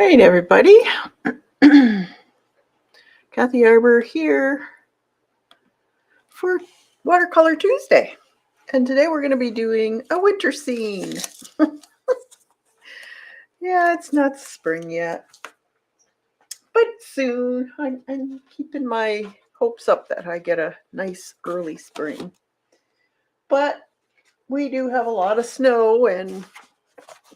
right, everybody. Kathy Arbor here for Watercolor Tuesday. And today we're going to be doing a winter scene. Yeah, it's not spring yet, but soon. I'm keeping my hopes up that I get a nice early spring. But we do have a lot of snow and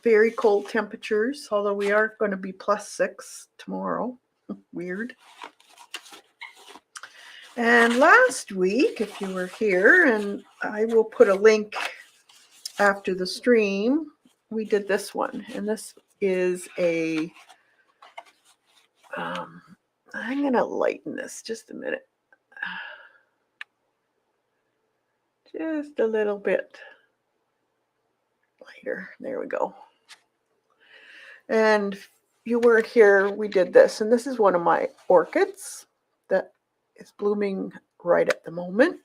very cold temperatures, although we are going to be +6 tomorrow. Weird. And last week, if you were here, and I will put a link after the stream, we did this one. And this is I'm going to lighten this just a minute. Just a little bit lighter. There we go. And if you weren't here, we did this. And this is one of my orchids that is blooming right at the moment.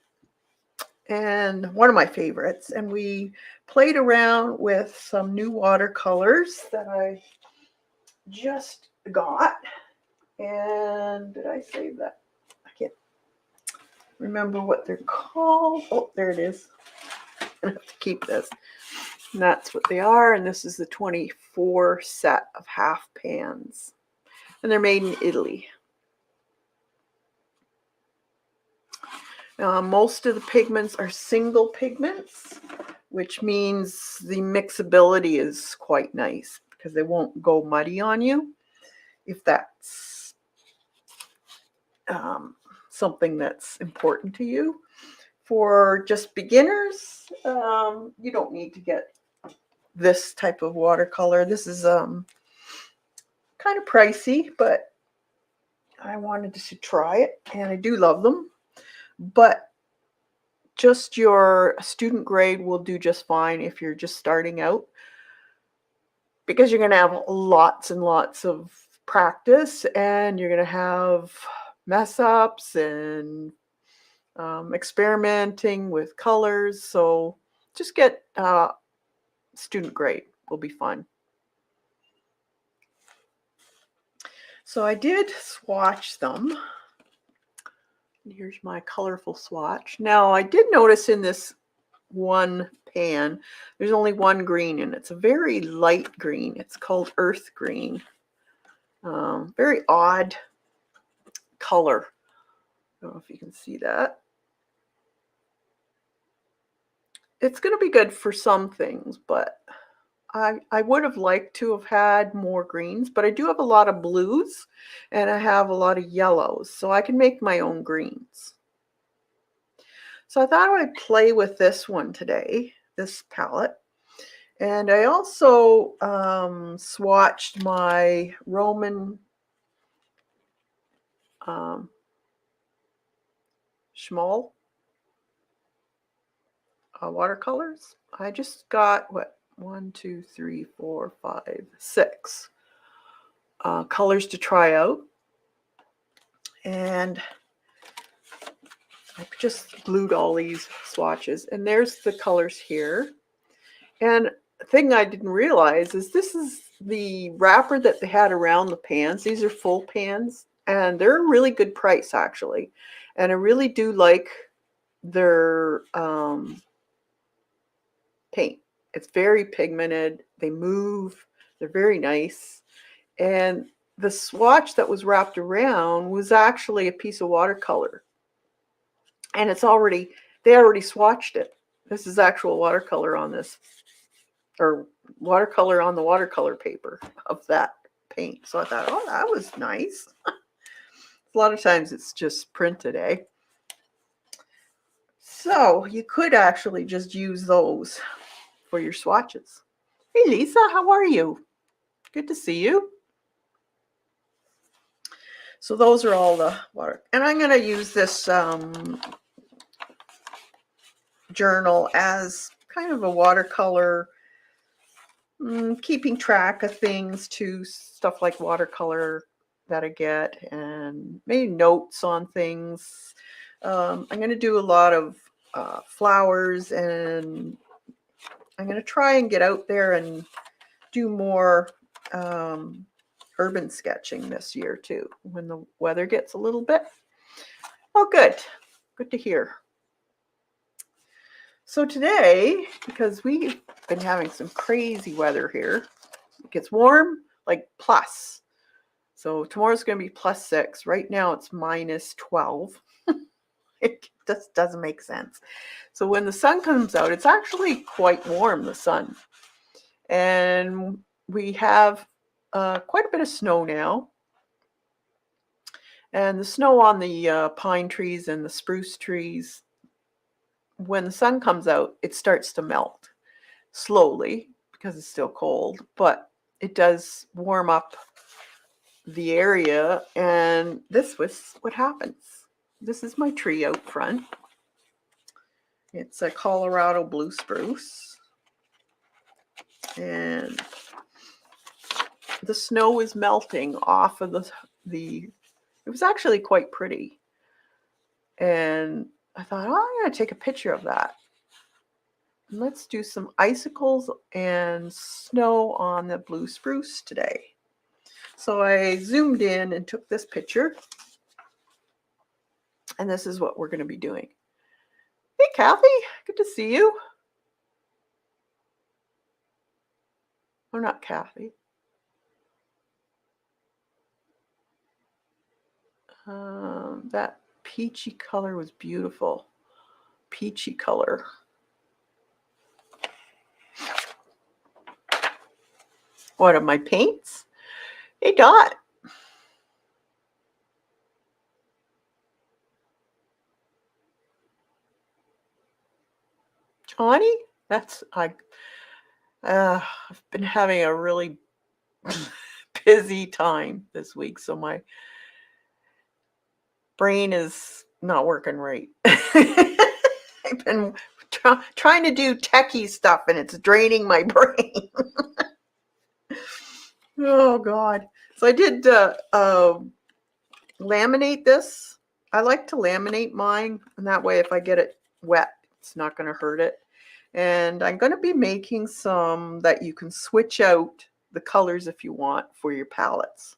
And one of my favorites. And we played around with some new watercolors that I just got. And did I save that? I can't remember what they're called. Oh, there it is. I'm gonna have to keep this. And that's what they are. And this is the 24 set of half pans. And they're made in Italy. Most of the pigments are single pigments, which means the mixability is quite nice because they won't go muddy on you if that's something that's important to you. For just beginners, you don't need to get this type of watercolor. This is kind of pricey, but I wanted to try it, and I do love them. But just your student grade will do just fine if you're just starting out, because you're going to have lots and lots of practice, and you're going to have mess ups and experimenting with colors. So just get student grade will be fun. So I did swatch them. Here's my colorful swatch. Now I did notice in this one pan, there's only one green, and it's a very light green. It's called earth green. Very odd color. I don't know if you can see that. It's going to be good for some things, but I would have liked to have had more greens, but I do have a lot of blues and I have a lot of yellows, so I can make my own greens. So I thought I'd play with this one today, this palette. And I also swatched my Roman Schmoll watercolors. I just got, 6 colors to try out. And I just glued all these swatches. And there's the colors here. And the thing I didn't realize is this is the wrapper that they had around the pans. These are full pans, and they're a really good price, actually. And I really do like their paint. It's very pigmented. They move. They're very nice. And the swatch that was wrapped around was actually a piece of watercolor. And they already swatched it. This is actual watercolor on this, or watercolor on the watercolor paper of that paint. So I thought, oh, that was nice. A lot of times it's just printed, eh? So you could actually just use those for your swatches. Hey, Lisa, how are you? Good to see you. So those are all the water. And I'm going to use this journal as kind of a watercolor, keeping track of things too, stuff like watercolor that I get, and maybe notes on things. I'm going to do a lot of flowers, and I'm going to try and get out there and do more urban sketching this year too, when the weather gets a little bit. Oh, good. Good to hear. So today, because we've been having some crazy weather here, it gets warm, like plus. So tomorrow's going to be +6. Right now it's -12. It just doesn't make sense. So when the sun comes out, it's actually quite warm, the sun. And we have quite a bit of snow now. And the snow on the pine trees and the spruce trees, when the sun comes out, it starts to melt slowly because it's still cold, but it does warm up the area. And this was what happens. This is my tree out front. It's a Colorado blue spruce. And the snow is melting off of the it was actually quite pretty. And I thought, oh, I'm going to take a picture of that. And let's do some icicles and snow on the blue spruce today. So I zoomed in and took this picture. And this is what we're going to be doing. Hey, Kathy, good to see you. Oh, not Kathy. That peachy color was beautiful. Peachy color. What are my paints? Hey, Dot. Johnny? I've been having a really busy time this week, so my brain is not working right. I've been trying to do techie stuff and it's draining my brain. Oh, God. So I did laminate this. I like to laminate mine, and that way if I get it wet, it's not going to hurt it. And I'm going to be making some that you can switch out the colors if you want for your palettes.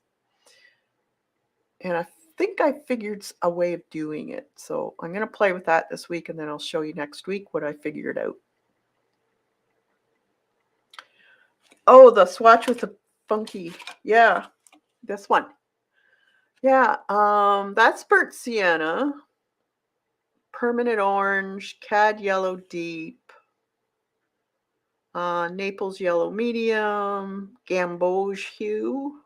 And I think I figured a way of doing it. So I'm going to play with that this week, and then I'll show you next week what I figured out. Oh, the swatch with the funky. Yeah, this one. Yeah, that's burnt sienna, permanent orange, cad yellow deep, Naples yellow medium, gamboge hue.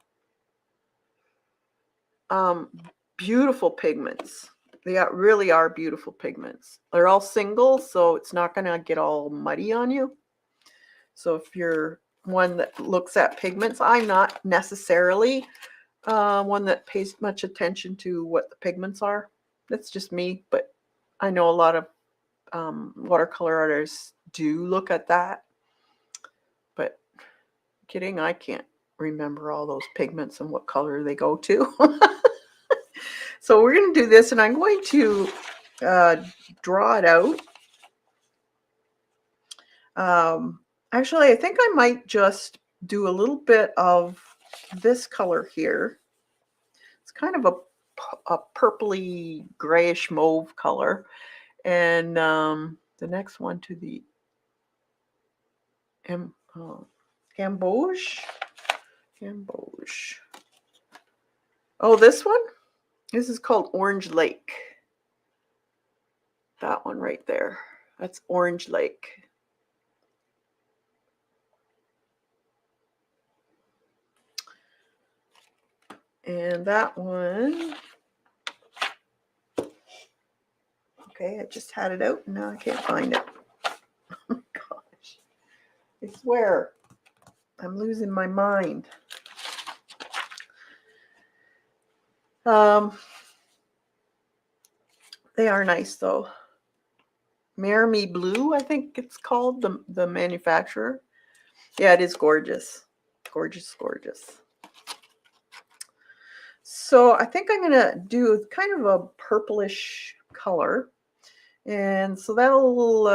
Beautiful pigments. They really are beautiful pigments. They're all single, so it's not going to get all muddy on you. So if you're one that looks at pigments, I'm not necessarily one that pays much attention to what the pigments are. That's just me, but I know a lot of watercolor artists do look at that. But kidding, I can't remember all those pigments and what color they go to. So we're going to do this, and I'm going to draw it out. Actually, I think I might just do a little bit of this color here. It's kind of a purpley grayish mauve color. And the next one to the gamboge. Oh, this one? This is called Orange Lake. That one right there. That's Orange Lake. And that one, okay, I just had it out and now I can't find it. Oh my gosh. I swear, I'm losing my mind. They are nice though. Marry Blue, I think it's called, the manufacturer. Yeah, it is gorgeous. Gorgeous, gorgeous. So I think I'm going to do kind of a purplish color. And so that'll,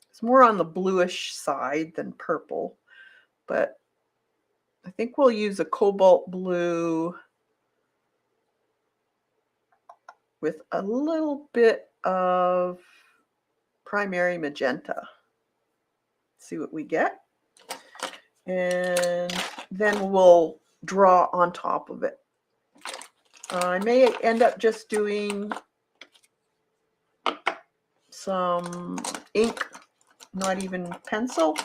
it's more on the bluish side than purple. But I think we'll use a cobalt blue with a little bit of primary magenta. See what we get. And then we'll draw on top of it. I may end up just doing some ink, not even pencil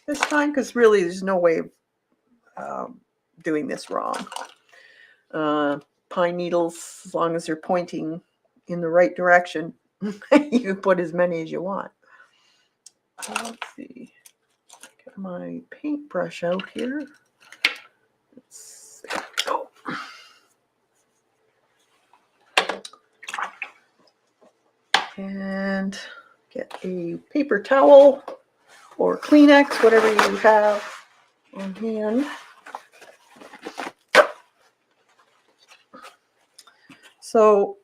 this time, because really there's no way of doing this wrong. Pine needles, as long as they're pointing in the right direction, you can put as many as you want. Let's see. Get my paintbrush out here. Let's go. And get a paper towel or Kleenex, whatever you have on hand. So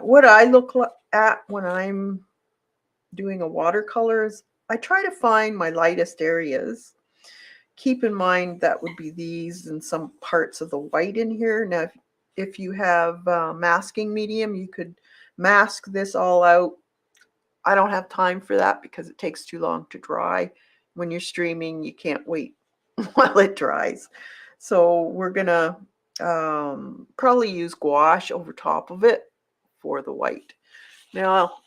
what I look at when I'm doing a watercolor is I try to find my lightest areas. Keep in mind that would be these and some parts of the white in here. Now, if you have masking medium, you could mask this all out. I don't have time for that because it takes too long to dry. When you're streaming, you can't wait while it dries. So we're gonna probably use gouache over top of it for the white. Now,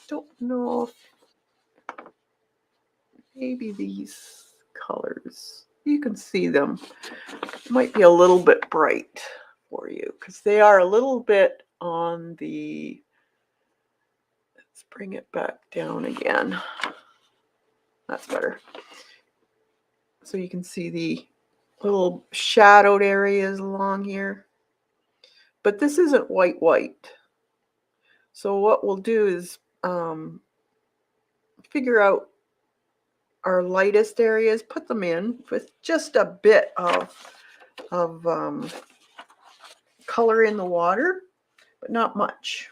don't know if maybe these colors, you can see them, might be a little bit bright for you because they are a little bit on the, let's bring it back down again. That's better. So you can see the little shadowed areas along here. But this isn't white. So what we'll do is figure out our lightest areas, put them in with just a bit of color in the water, but not much.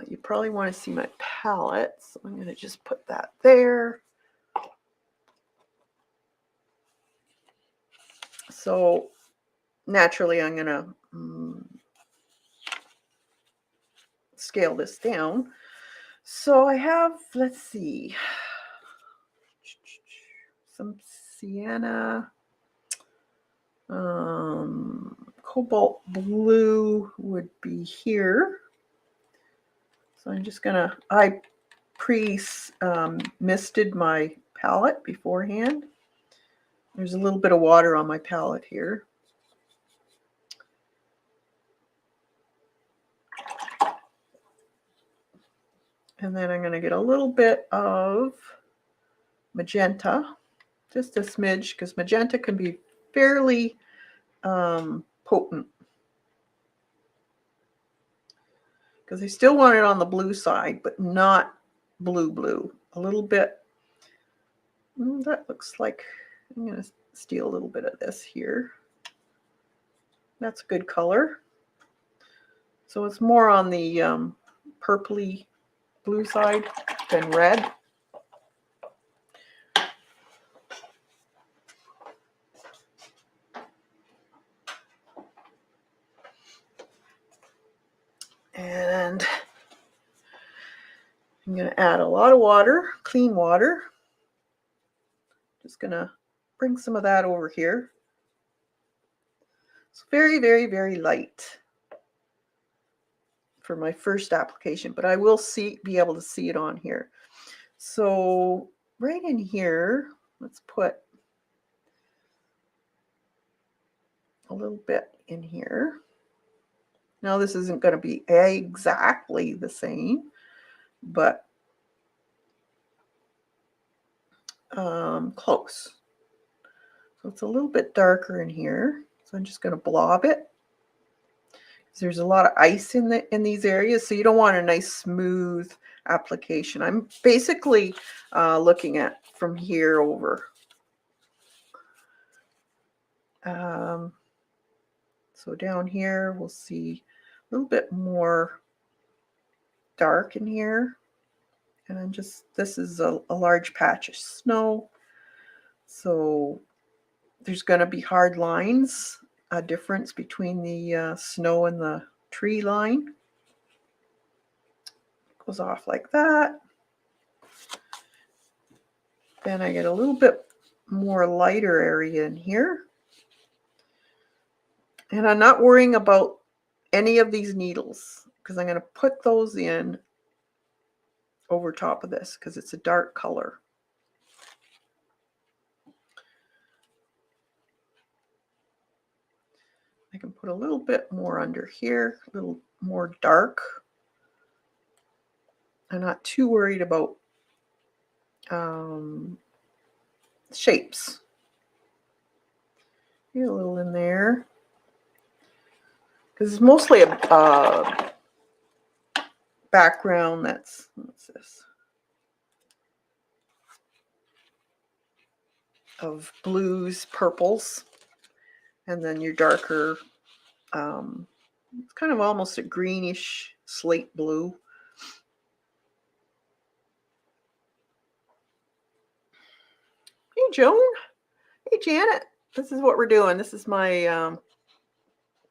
You probably want to see my palette, so I'm going to just put that there. So naturally, I'm going to scale this down. So I have, let's see, some sienna, cobalt blue would be here. So I'm just gonna, I misted my palette beforehand. There's a little bit of water on my palette here. And then I'm gonna get a little bit of magenta, just a smidge, because magenta can be fairly potent. Because I still want it on the blue side, but not blue. A little bit. That looks like, I'm going to steal a little bit of this here. That's a good color. So it's more on the purpley blue side than red. And I'm going to add a lot of water, clean water. Just going to bring some of that over here. It's very, very light for my first application, but I will be able to see it on here. So right in here, let's put a little bit in here. Now this isn't going to be exactly the same, but close. So it's a little bit darker in here. So I'm just going to blob it. There's a lot of ice in these areas, so you don't want a nice smooth application. I'm basically looking at from here over. So down here, we'll see a little bit more dark in here. And I'm just, this is a large patch of snow. So there's going to be hard lines, a difference between the snow and the tree line. Goes off like that. Then I get a little bit more lighter area in here. And I'm not worrying about any of these needles because I'm going to put those in over top of this because it's a dark color. I can put a little bit more under here, a little more dark. I'm not too worried about shapes. Get a little in there. Because it's mostly a background that's, what's this? Of blues, purples, and then your darker, it's kind of almost a greenish slate blue. Hey, Joan. Hey, Janet. This is what we're doing. This is my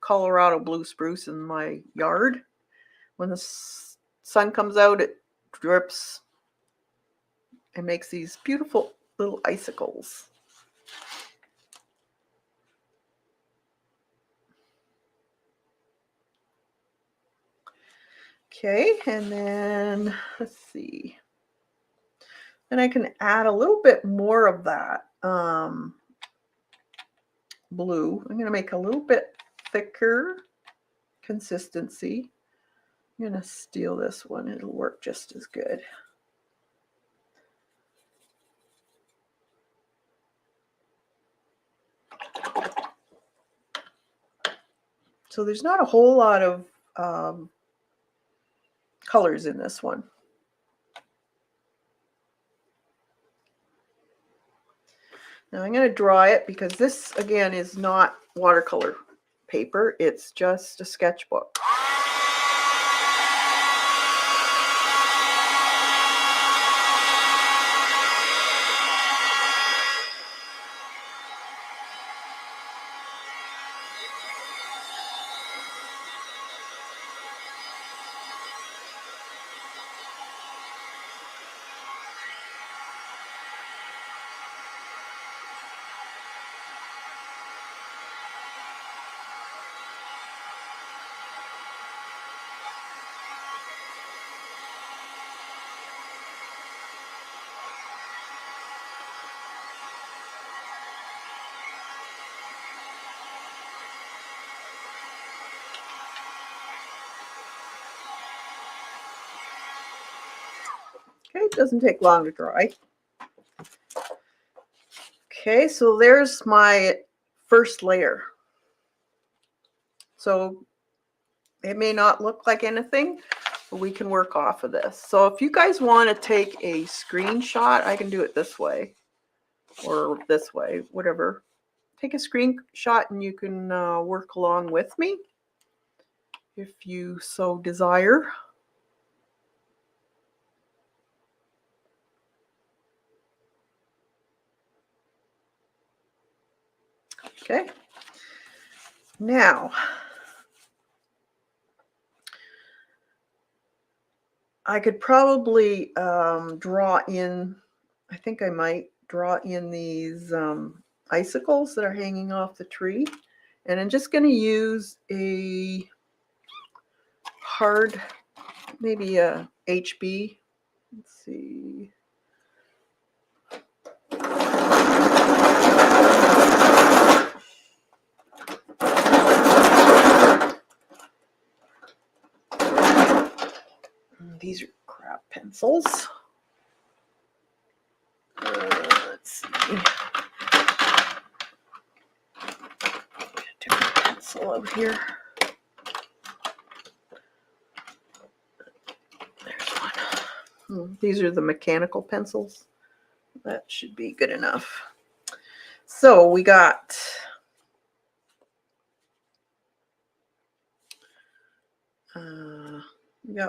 Colorado blue spruce in my yard. When the sun comes out, it drips and makes these beautiful little icicles. Okay, and then let's see. Then I can add a little bit more of that blue. I'm going to make a little bit thicker consistency. I'm going to steal this one. It'll work just as good. So there's not a whole lot of colors in this one. Now I'm going to dry it because this, again, is not watercolor paper. It's just a sketchbook. Okay, it doesn't take long to dry. Okay, so there's my first layer. So it may not look like anything, but we can work off of this. So if you guys want to take a screenshot, I can do it this way or this way, whatever. Take a screenshot and you can work along with me if you so desire. Okay. Now, I could probably draw in, I think I might draw in these icicles that are hanging off the tree. And I'm just going to use a hard, maybe a HB. Let's see. These are crap pencils. Let's see. Different pencil out here. There's one. These are the mechanical pencils. That should be good enough. So we got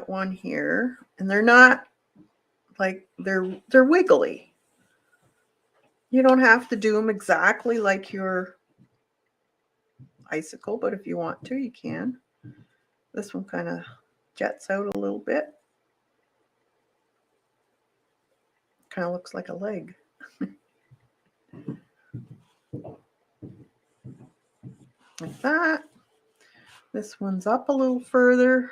one here, and they're not like they're wiggly. You don't have to do them exactly like your icicle, but if you want to, you can. This one kind of jets out a little bit. Kind of looks like a leg. Like that. This one's up a little further.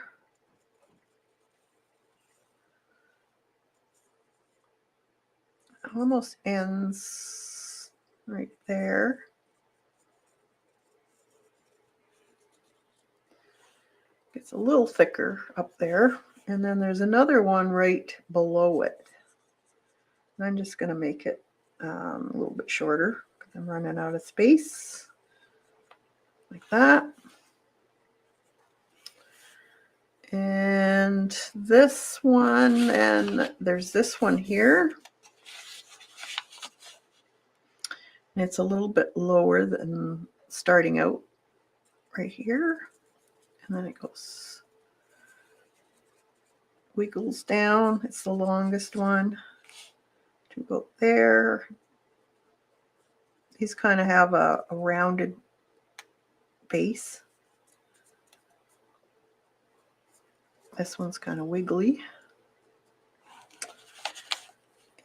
Almost ends right there. Gets a little thicker up there. And then there's another one right below it. And I'm just going to make it a little bit shorter because I'm running out of space. Like that. And this one, and there's this one here. And it's a little bit lower than starting out right here. And then it goes, wiggles down. It's the longest one to go there. These kind of have a rounded base. This one's kind of wiggly.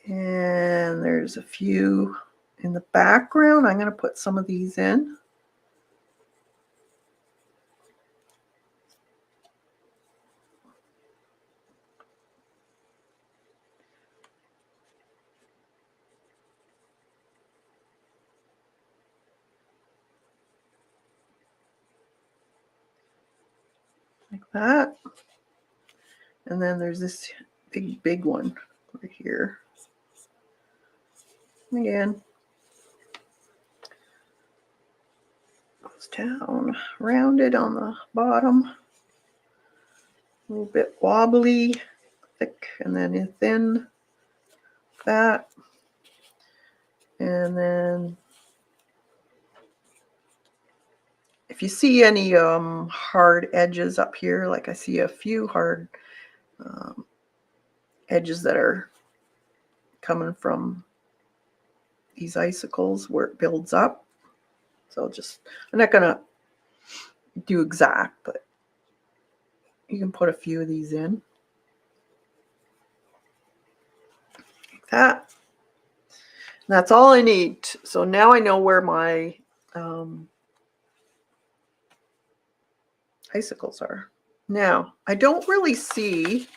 And there's a few in the background. I'm going to put some of these in. Like that. And then there's this big one right here. Again, goes down, rounded on the bottom, a little bit wobbly, thick, and then thin, that. And then if you see any hard edges up here, like I see a few hard edges that are coming from these icicles where it builds up. So I'm not gonna do exact, but you can put a few of these in. Like that. And that's all I need. So now I know where my icicles are. Now, I don't really see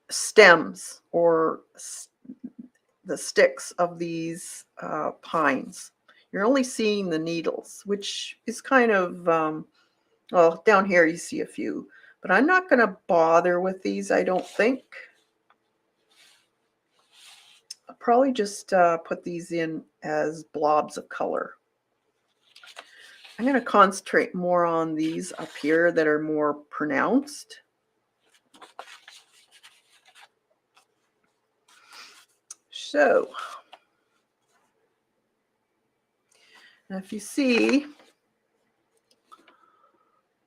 stems or the sticks of these pines. You're only seeing the needles, which is kind of, well, down here you see a few, but I'm not going to bother with these, I don't think. I'll probably just put these in as blobs of color. I'm going to concentrate more on these up here that are more pronounced. So, now if you see,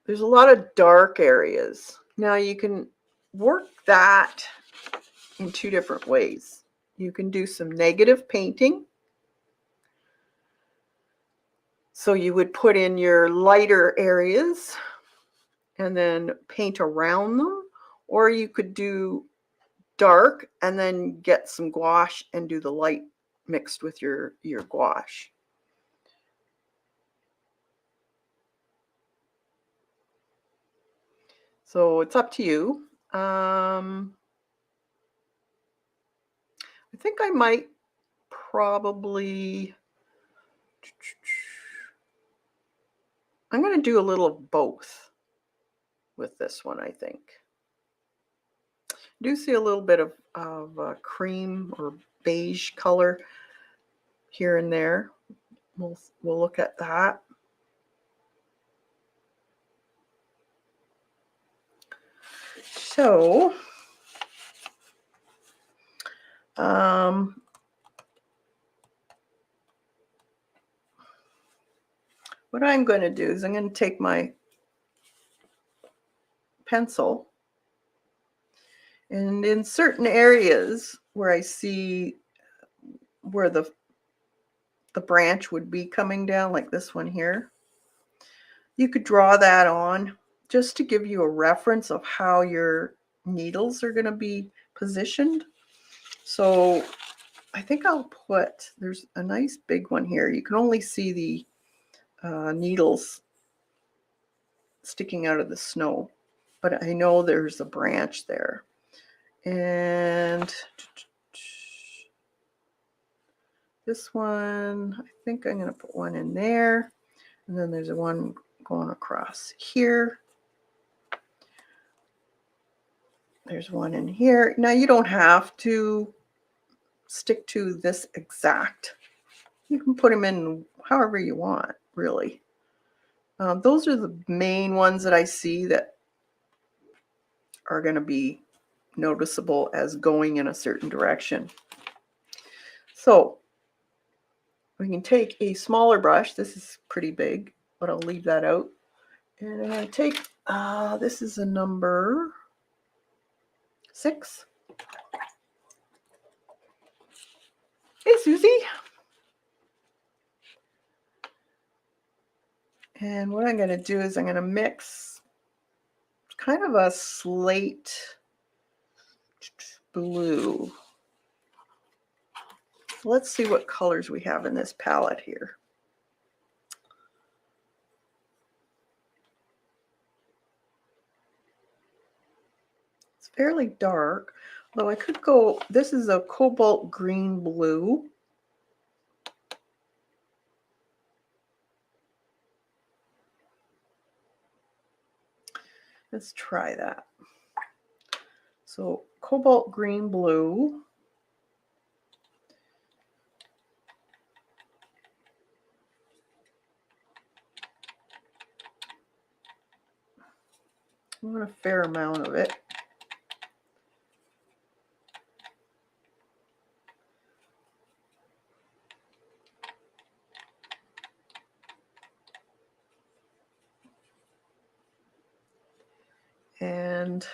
there's a lot of dark areas. Now you can work that in two different ways. You can do some negative painting. So you would put in your lighter areas and then paint around them, or you could do dark and then get some gouache and do the light mixed with your gouache. So it's up to you. I think I might probably, I'm going to do a little of both with this one, I think. I do see a little bit of cream or beige color here and there. We'll look at that. So, what I'm going to do is I'm going to take my pencil And in certain areas where I see where the branch would be coming down, like this one here, you could draw that on just to give you a reference of how your needles are going to be positioned. So I think I'll put, there's a nice big one here. You can only see the needles sticking out of the snow, but I know there's a branch there. And this one, I think I'm going to put one in there. And then there's one going across here. There's one in here. Now you don't have to stick to this exact. You can put them in however you want, really. Those are the main ones that I see that are going to be noticeable as going in a certain direction. So we can take a smaller brush. This is pretty big, but I'll leave that out. And I'm going to take, this is a number 6. Hey, Susie. And what I'm going to do is I'm going to mix kind of a slate blue. Let's see what colors we have in this palette here. It's fairly dark, although I could go, this is a cobalt green blue. Let's try that. So cobalt green blue. I want a fair amount of it. And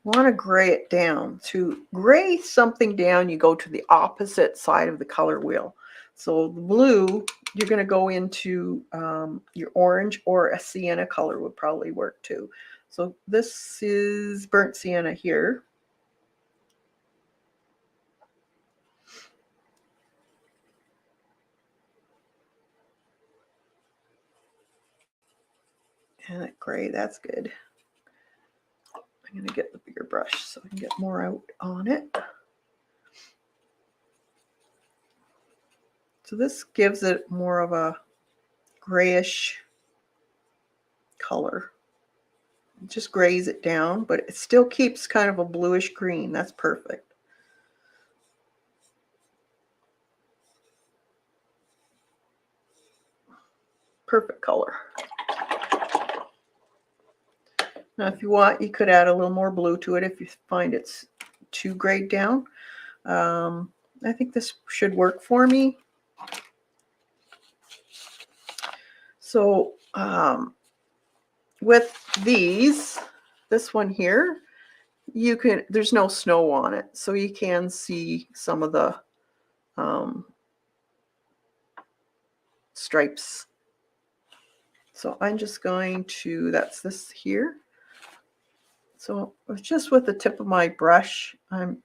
want to gray it down. To gray something down, you go to the opposite side of the color wheel. So the blue, you're going to go into your orange, or a sienna color would probably work too. So this is burnt sienna here. And that gray, that's good. I'm going to get the bigger brush so I can get more out on it. So this gives it more of a grayish color. It just grays it down, but it still keeps kind of a bluish green. That's perfect. Perfect color. Now, if you want, you could add a little more blue to it if you find it's too grayed down. I think this should work for me. So with these, this one here, you can, there's no snow on it, so you can see some of the stripes. So I'm just going to, that's this here. So just with the tip of my brush, I'm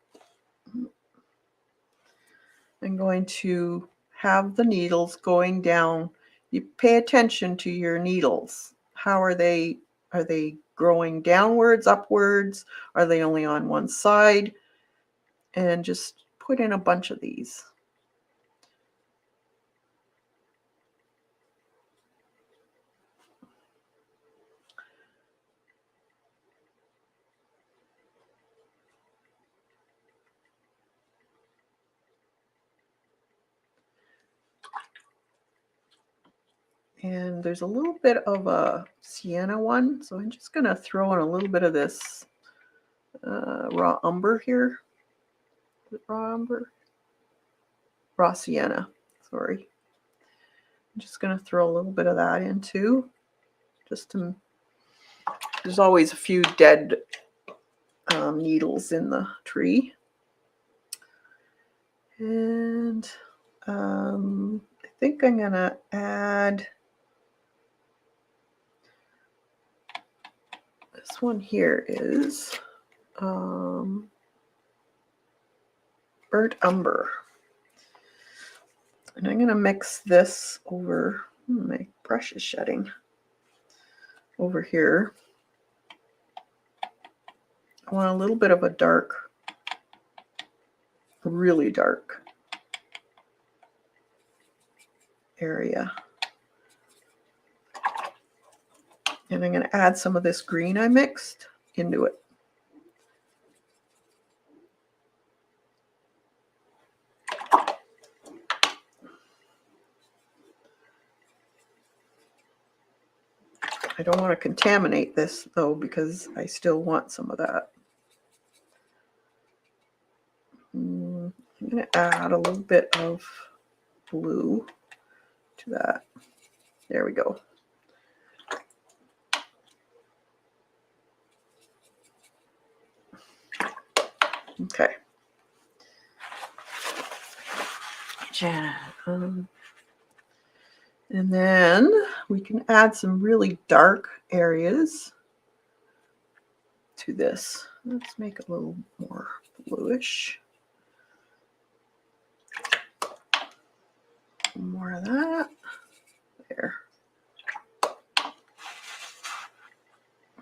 going to have the needles going down. You pay attention to your needles. How are they? Are they growing downwards, upwards? Are they only on one side? And just put in a bunch of these. And there's a little bit of a sienna one, so I'm just going to throw in a little bit of this raw umber here. Is it raw umber? Raw sienna, sorry. I'm just going to throw a little bit of that in too. Just to, there's always a few dead needles in the tree. And I think I'm gonna add this one here is burnt umber. And I'm gonna mix this over, my brush is shedding, over here. I want a little bit of a dark, really dark area. And I'm going to add some of this green I mixed into it. I don't want to contaminate this though, because I still want some of that. I'm going to add a little bit of blue to that. There we go. Okay. And then we can add some really dark areas to this. Let's make it a little more bluish. More of that. There.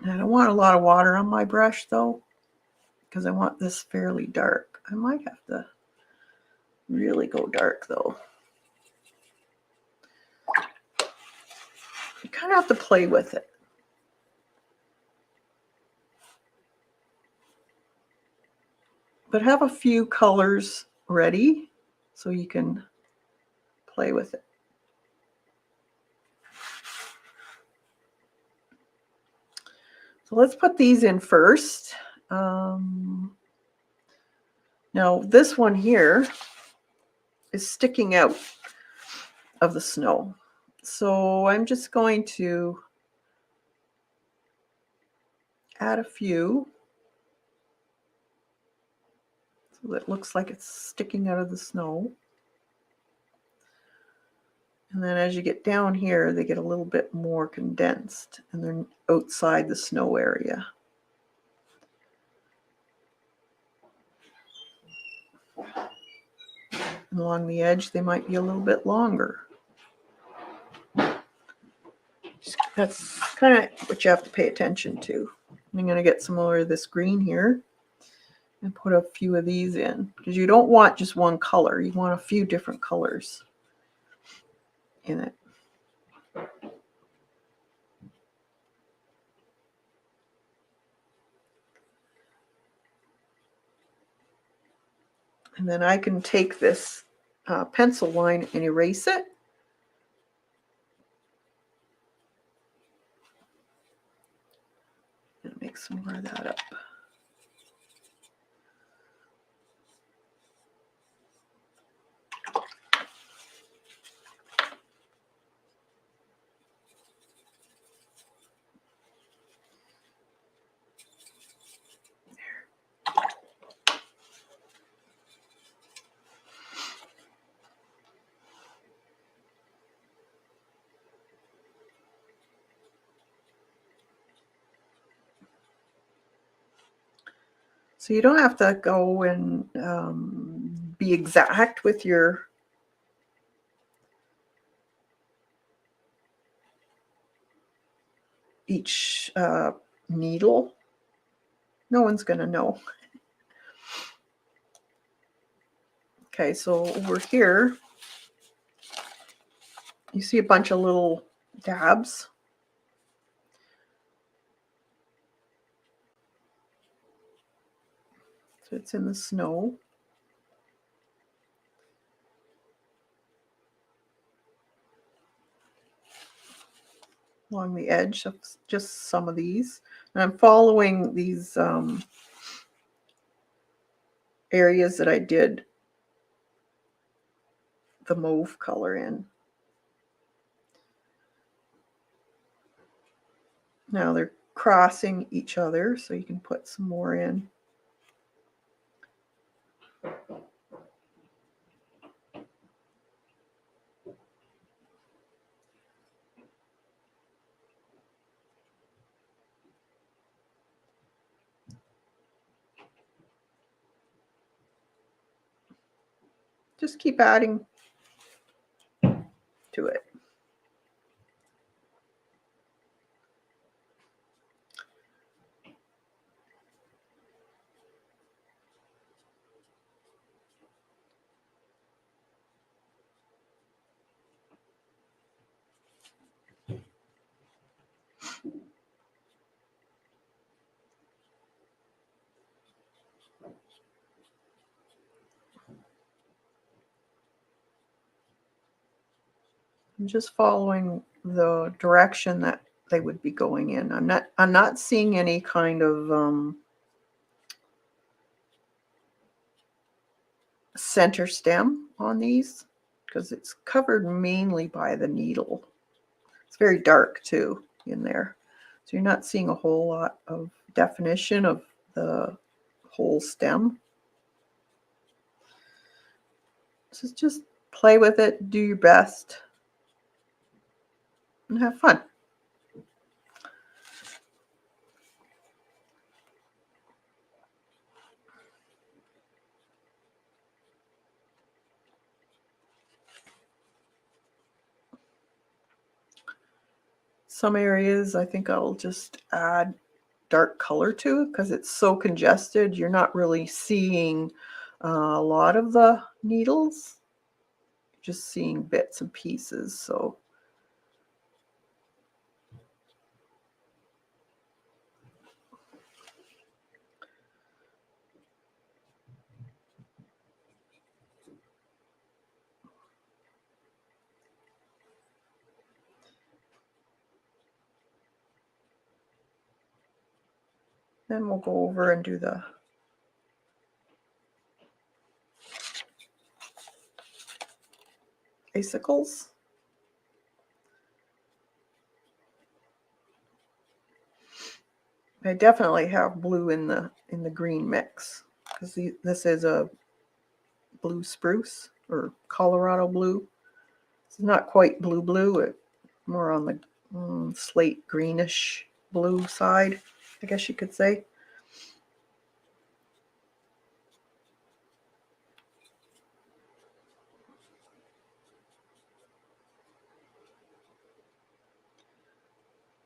I don't want a lot of water on my brush though, because I want this fairly dark. I might have to really go dark though. You kind of have to play with it. But have a few colors ready so you can play with it. So let's put these in first. Now this one here is sticking out of the snow. So I'm just going to add a few so that it looks like it's sticking out of the snow. And then as you get down here, they get a little bit more condensed and they're outside the snow area. And along the edge, they might be a little bit longer. That's kind of what you have to pay attention to. I'm going to get some more of this green here and put a few of these in, because you don't want just one color. You want a few different colors in it. And then I can take this pencil line and erase it. And make some more of that up. So you don't have to go and be exact with your each needle. No one's going to know. Okay, so over here, you see a bunch of little dabs. So it's in the snow. Along the edge of just some of these. And I'm following these areas that I did the mauve color in. Now they're crossing each other, so you can put some more in. just keep adding to it. I'm just following the direction that they would be going in. I'm not seeing any kind of center stem on these because it's covered mainly by the needle. It's very dark too in there. So you're not seeing a whole lot of definition of the whole stem. So just play with it, do your best, and have fun. Some areas I think I'll just add dark color to it because it's so congested. You're not really seeing a lot of the needles, just seeing bits and pieces. So then we'll go over and do the icicles. I definitely have blue in the green mix because this is a blue spruce or Colorado blue. It's not quite blue, it's more on the slate greenish blue side, I guess you could say.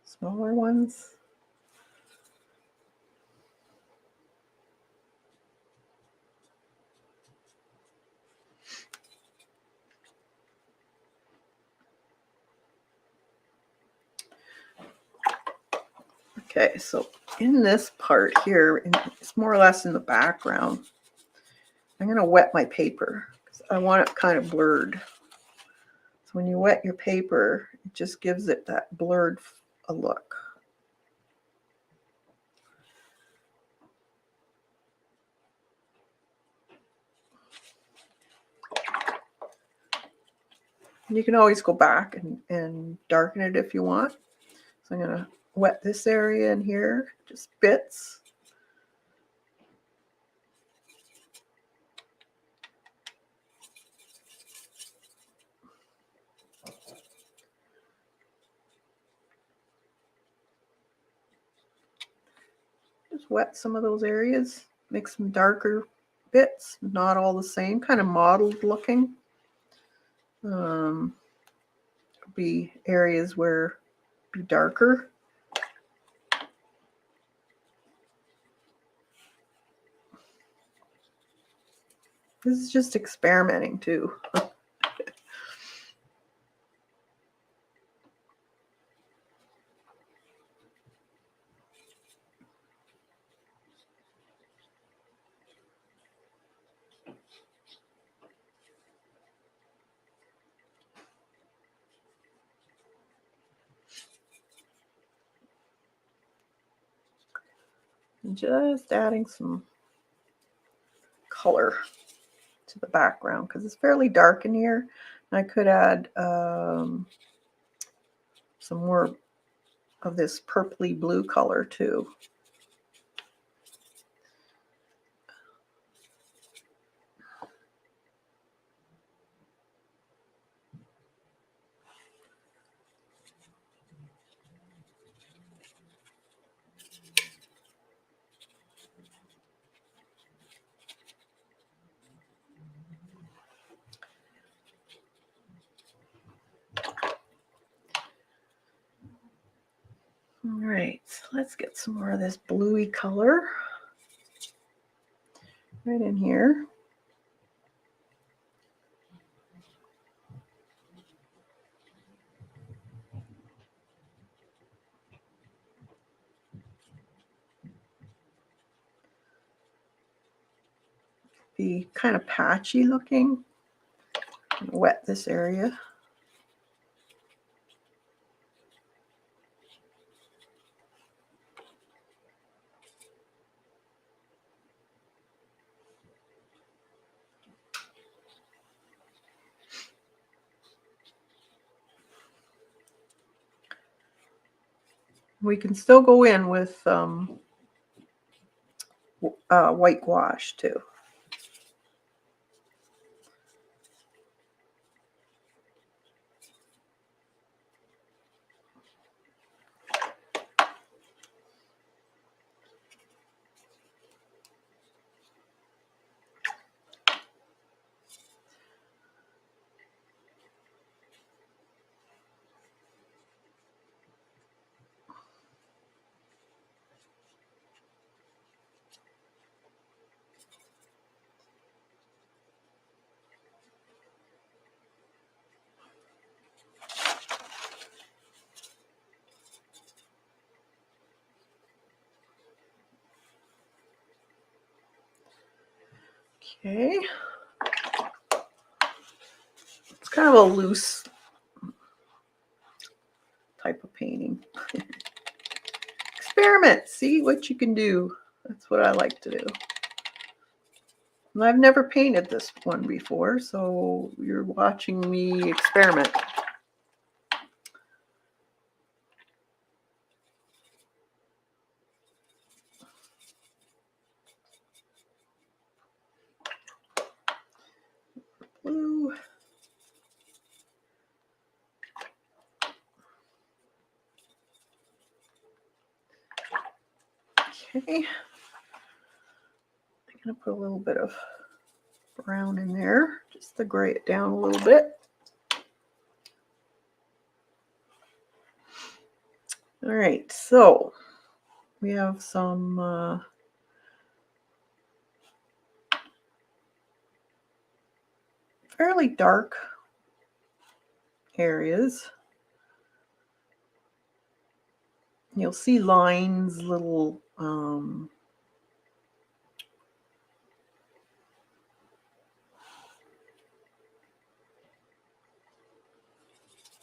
Smaller ones. Okay, so in this part here, it's more or less in the background, I'm going to wet my paper because I want it kind of blurred. So when you wet your paper, it just gives it that blurred a look. You can always go back and darken it if you want. So I'm going to wet this area in here, just bits. Just wet some of those areas, make some darker bits, not all the same, kind of mottled looking. Be areas where be darker. This is just experimenting too. Just adding some color to the background because it's fairly dark in here. I could add some more of this purpley blue color too. All right, so let's get some more of this bluey color right in here. Be kind of patchy looking. Wet this area. We can still go in with white gouache too. Okay. It's kind of a loose type of painting. Experiment, see what you can do. That's what I like to do. And I've never painted this one before, so you're watching me experiment. Blue. Okay. I'm going to put a little bit of brown in there just to gray it down a little bit. All right, so we have some fairly dark areas. You'll see lines, little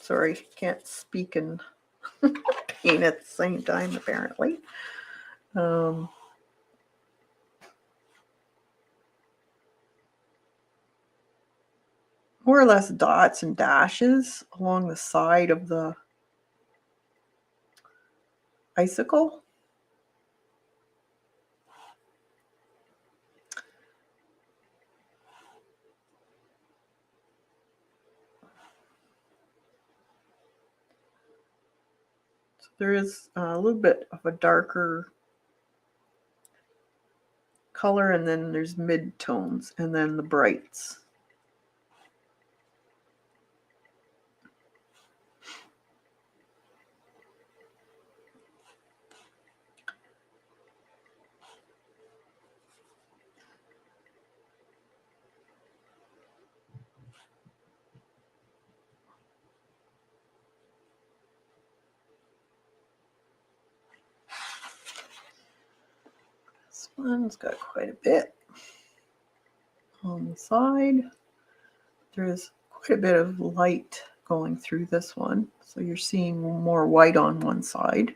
sorry, can't speak and paint at the same time apparently. More or less dots and dashes along the side of the icicle. So there is a little bit of a darker color, and then there's mid-tones, and then the brights. This one's got quite a bit on the side. There's quite a bit of light going through this one, so you're seeing more white on one side.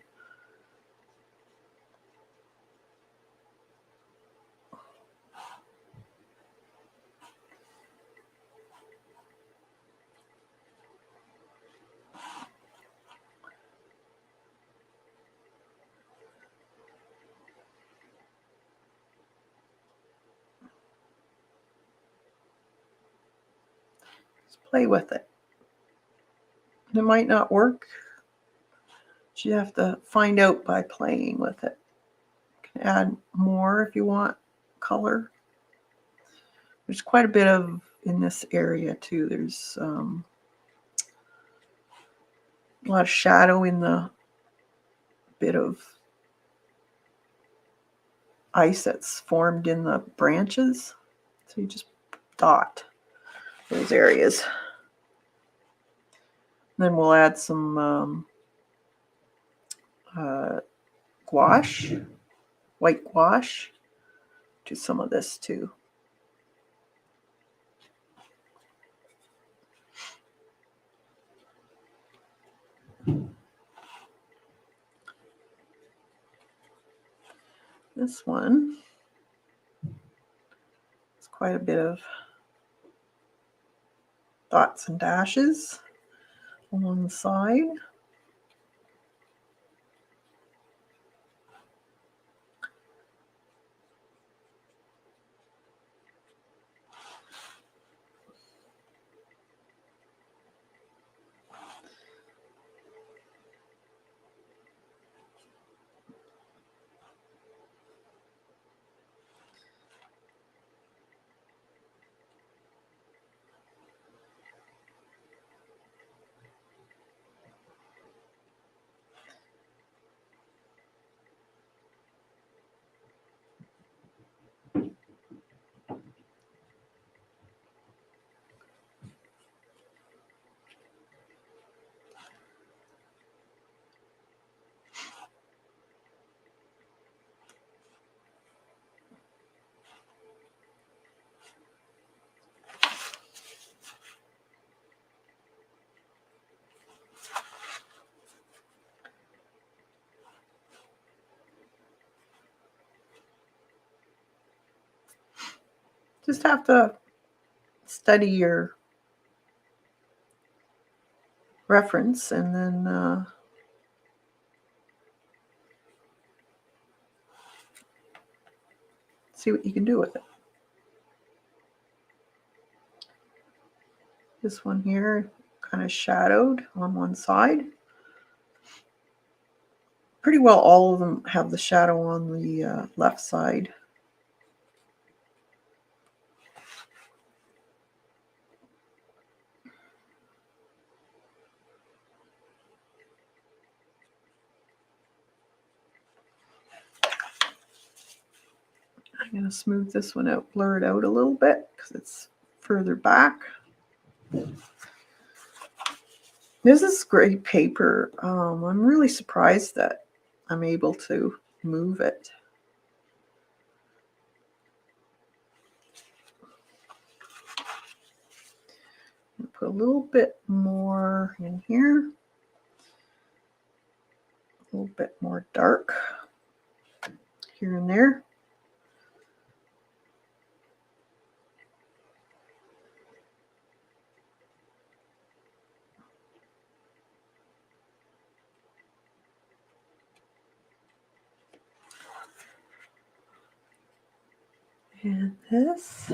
Just play with it. It might not work. You have to find out by playing with it. You can add more if you want color. There's quite a bit of in this area too. There's a lot of shadow in the bit of ice that's formed in the branches. So you just dot those areas. Then we'll add some gouache, white gouache, to some of this too. This one is quite a bit of dots and dashes along the side. Just have to study your reference and then see what you can do with it. This one here kind of shadowed on one side. Pretty well all of them have the shadow on the left side. I'm going to smooth this one out, blur it out a little bit because it's further back. This is great paper. I'm really surprised that I'm able to move it. Put a little bit more in here. A little bit more dark here and there. And this.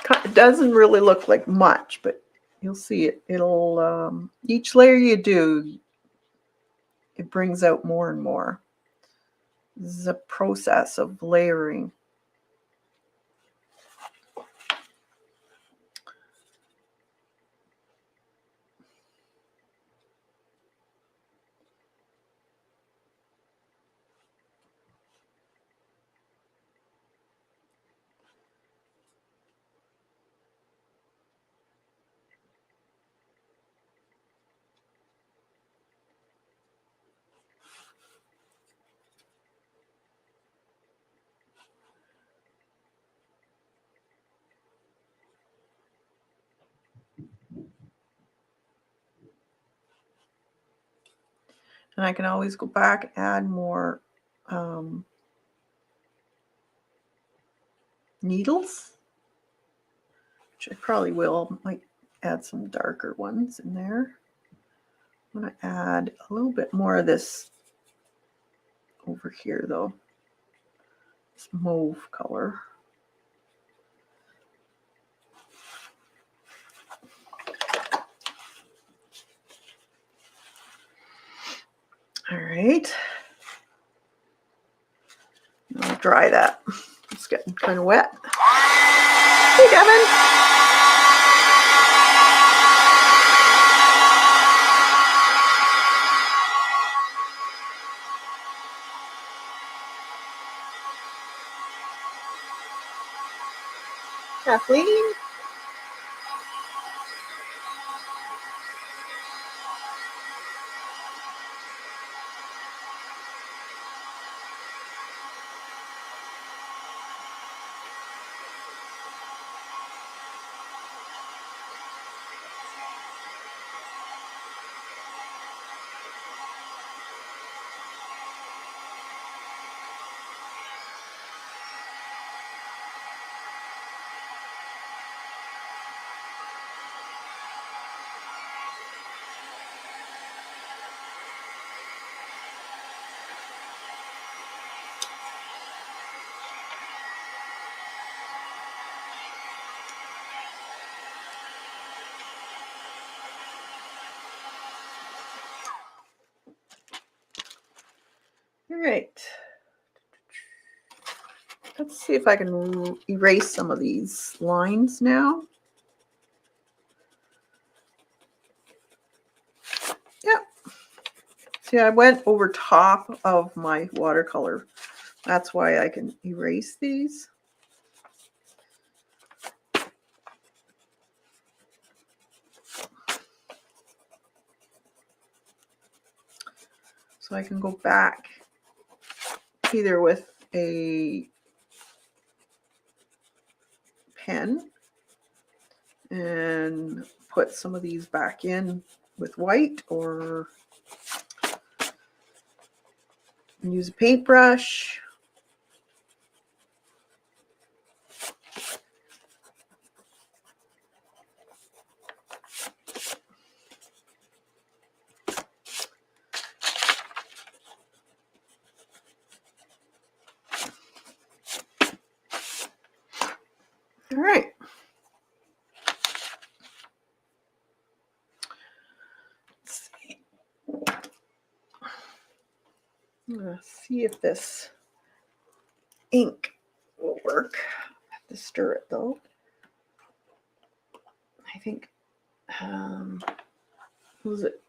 It doesn't really look like much, but you'll see it. It'll, each layer you do, it brings out more and more. This is a process of layering. And I can always go back and add more needles, which I probably will. Might add some darker ones in there. I'm going to add a little bit more of this over here, though. This mauve color. All right. I'll dry that. It's getting kind of wet. Hey, Devin. Kathleen? All right. Let's see if I can erase some of these lines now. Yep. See, I went over top of my watercolor. That's why I can erase these. So I can go back either with a pen and put some of these back in with white, or use a paintbrush. All right. Let's see. I'm going to see if this ink will work. I have to stir it though. I think, who was it?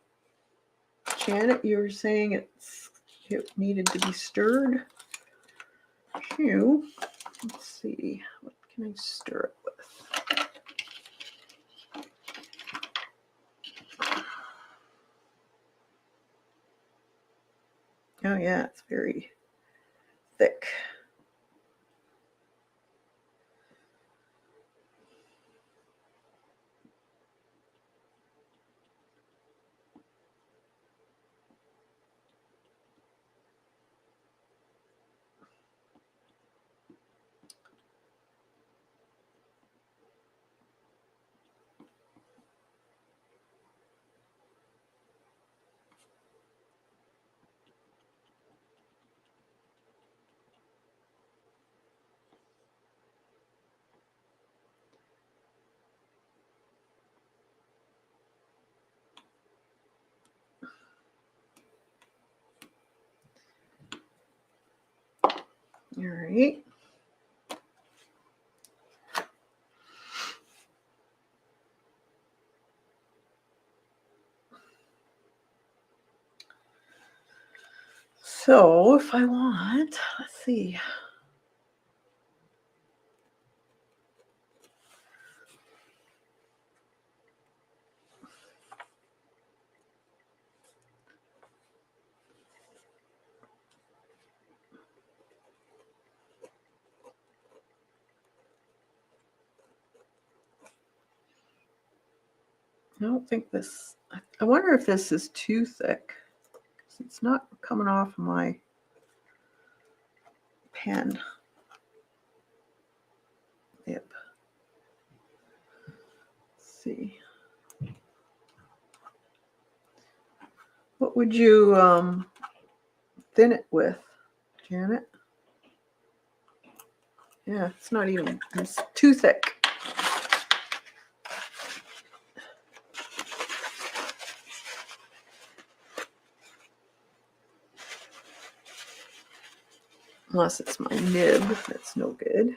Janet, you were saying it needed to be stirred. Let's see, what can I stir it with? Oh yeah, it's very thick. All right. So if I want, let's see. I don't think this, I wonder if this is too thick. It's not coming off my pen nib. Let's see. What would you thin it with, Janet? Yeah, it's not even, it's too thick. Unless it's my nib, that's no good.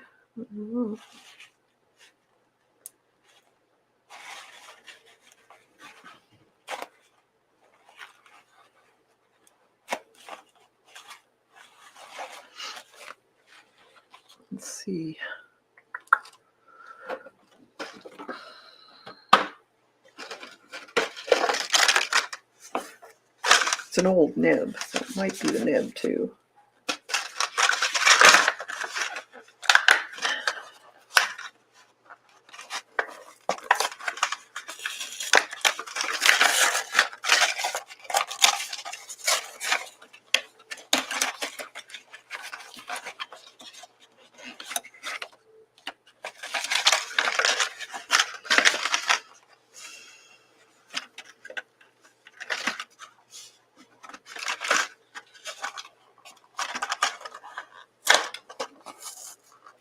Let's see. It's an old nib, so it might be the nib too.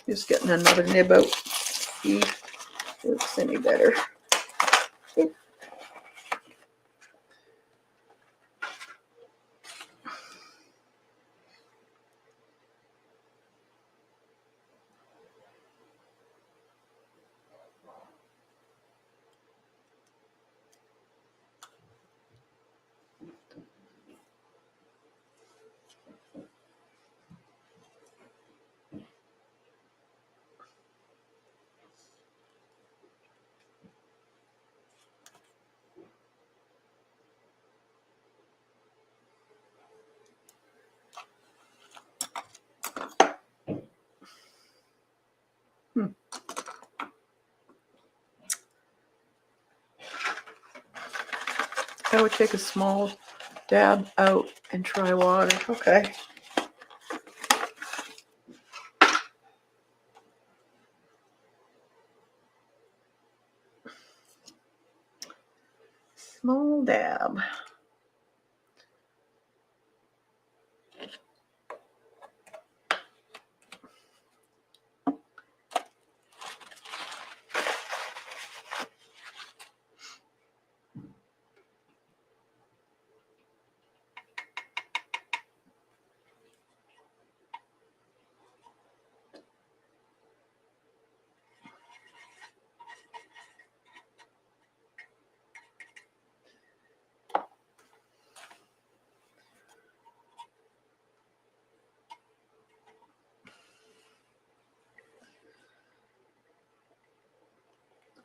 Just getting another nib out. See if it looks any better. I would take a small dab out and try water. Okay. Small dab.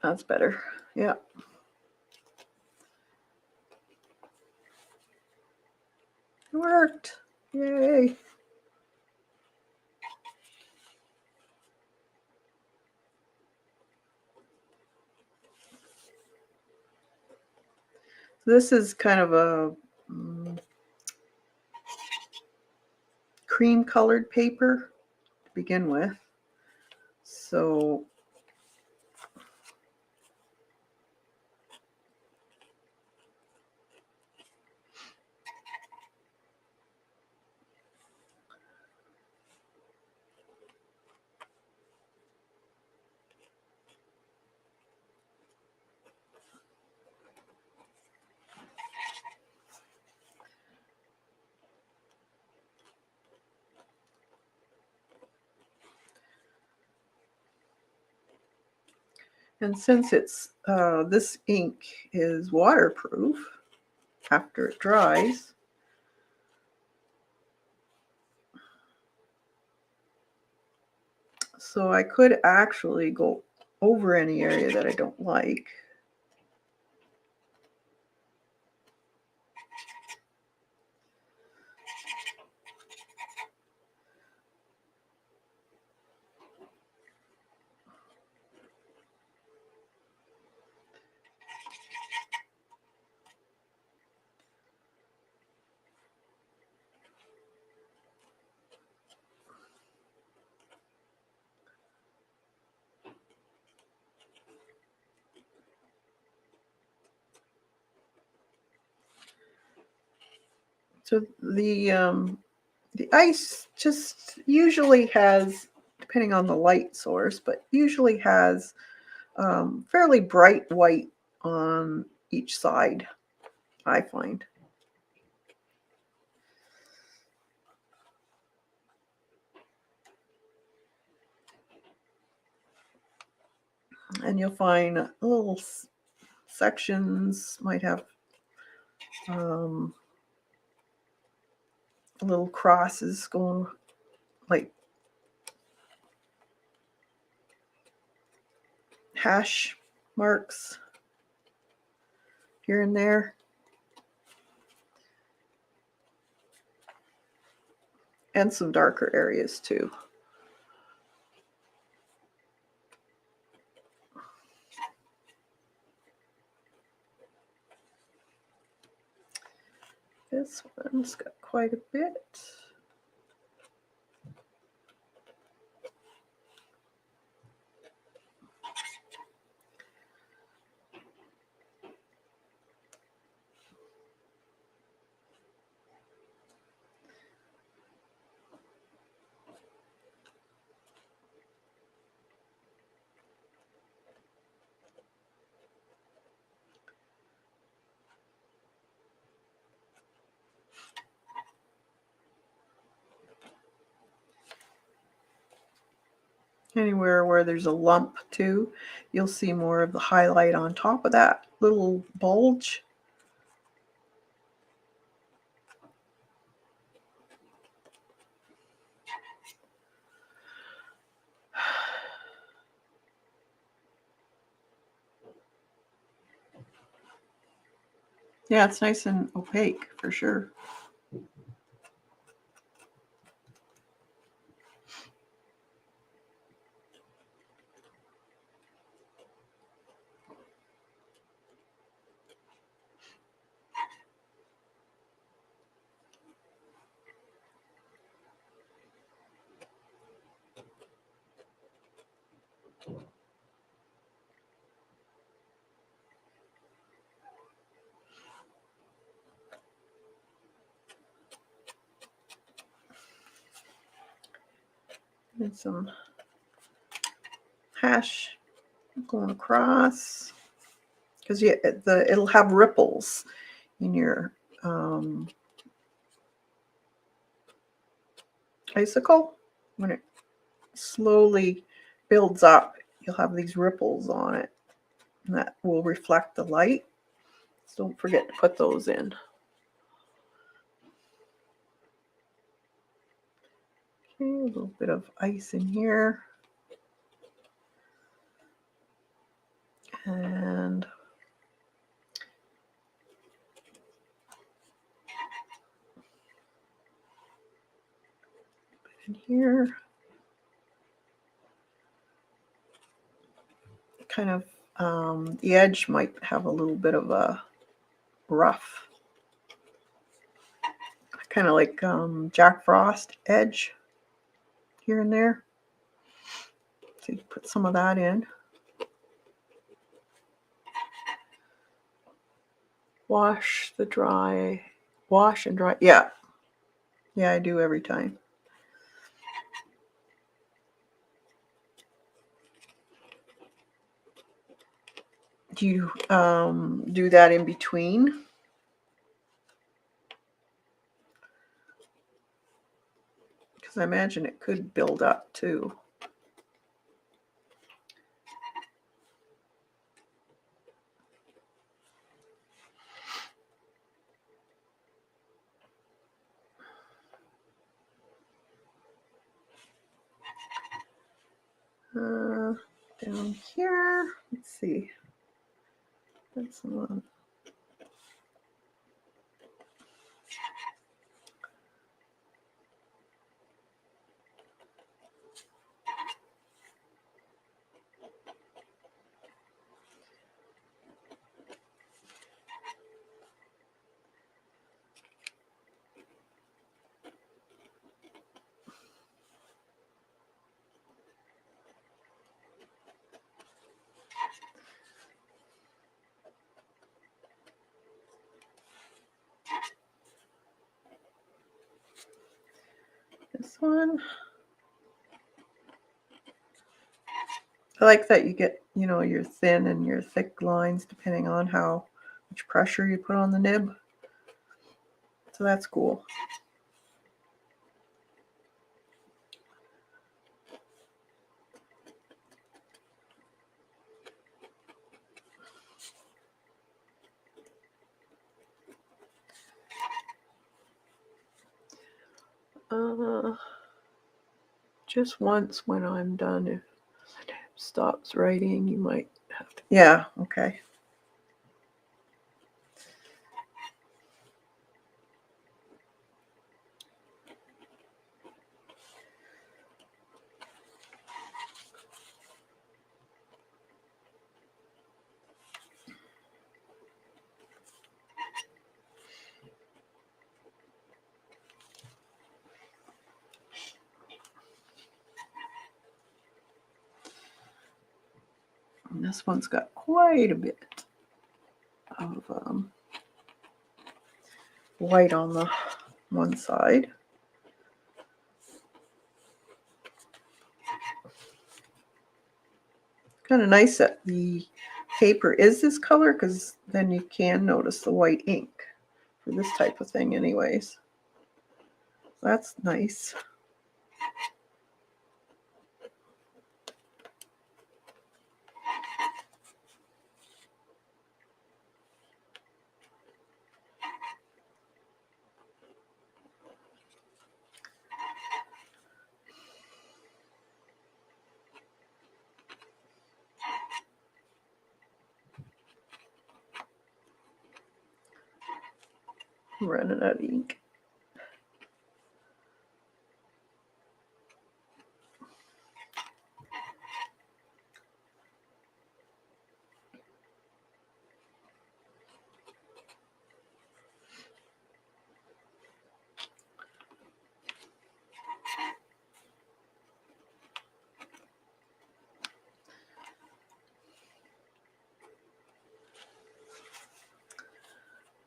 That's better. Yeah. It worked. Yay. This is kind of a cream colored paper to begin with. So and since it's this ink is waterproof after it dries, so I could actually go over any area that I don't like. So the ice just usually has, depending on the light source, but usually has fairly bright white on each side, I find. And you'll find little sections might have little crosses going, like hash marks here and there. and some darker areas too. This one's got quite a bit. Anywhere where there's a lump too, you'll see more of the highlight on top of that little bulge. Yeah, it's nice and opaque for sure. And some hash going across, because it'll have ripples in your icicle. When it slowly builds up, you'll have these ripples on it, and that will reflect the light. So don't forget to put those in. Okay, a little bit of ice in here. And in here, kind of the edge might have a little bit of a rough, kind of like Jack Frost edge here and there. So you put some of that in. Wash and dry. Yeah, I do every time. Do you do that in between? Because I imagine it could build up too. Down here, let's see. That's one. This one. I like that you get, your thin and your thick lines depending on how much pressure you put on the nib. So that's cool. Just once when I'm done, if it stops writing, you might have to. Yeah, okay. This one's got quite a bit of white on the one side. Kind of nice that the paper is this color, because then you can notice the white ink for this type of thing anyways. That's nice. I'm running out of ink.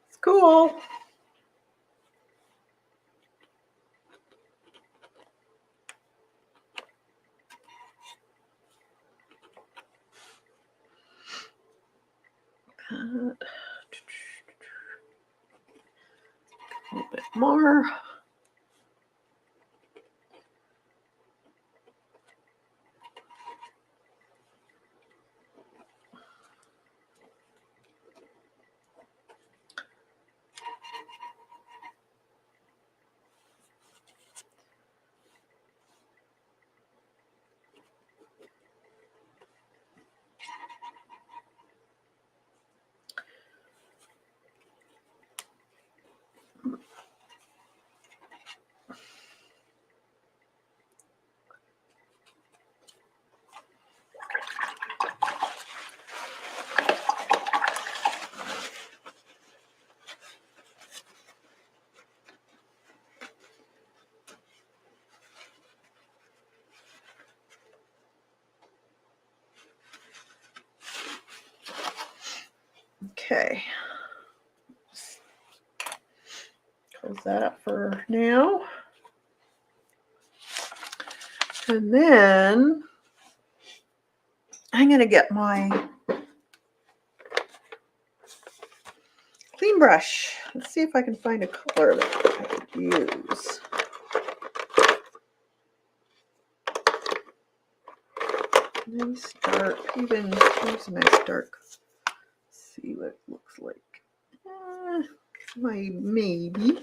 It's cool. A little bit more. Okay. Close that up for now. And then I'm going to get my clean brush. Let's see if I can find a color that I could use. Nice dark, even here's a nice dark. Let's see what it looks like. Maybe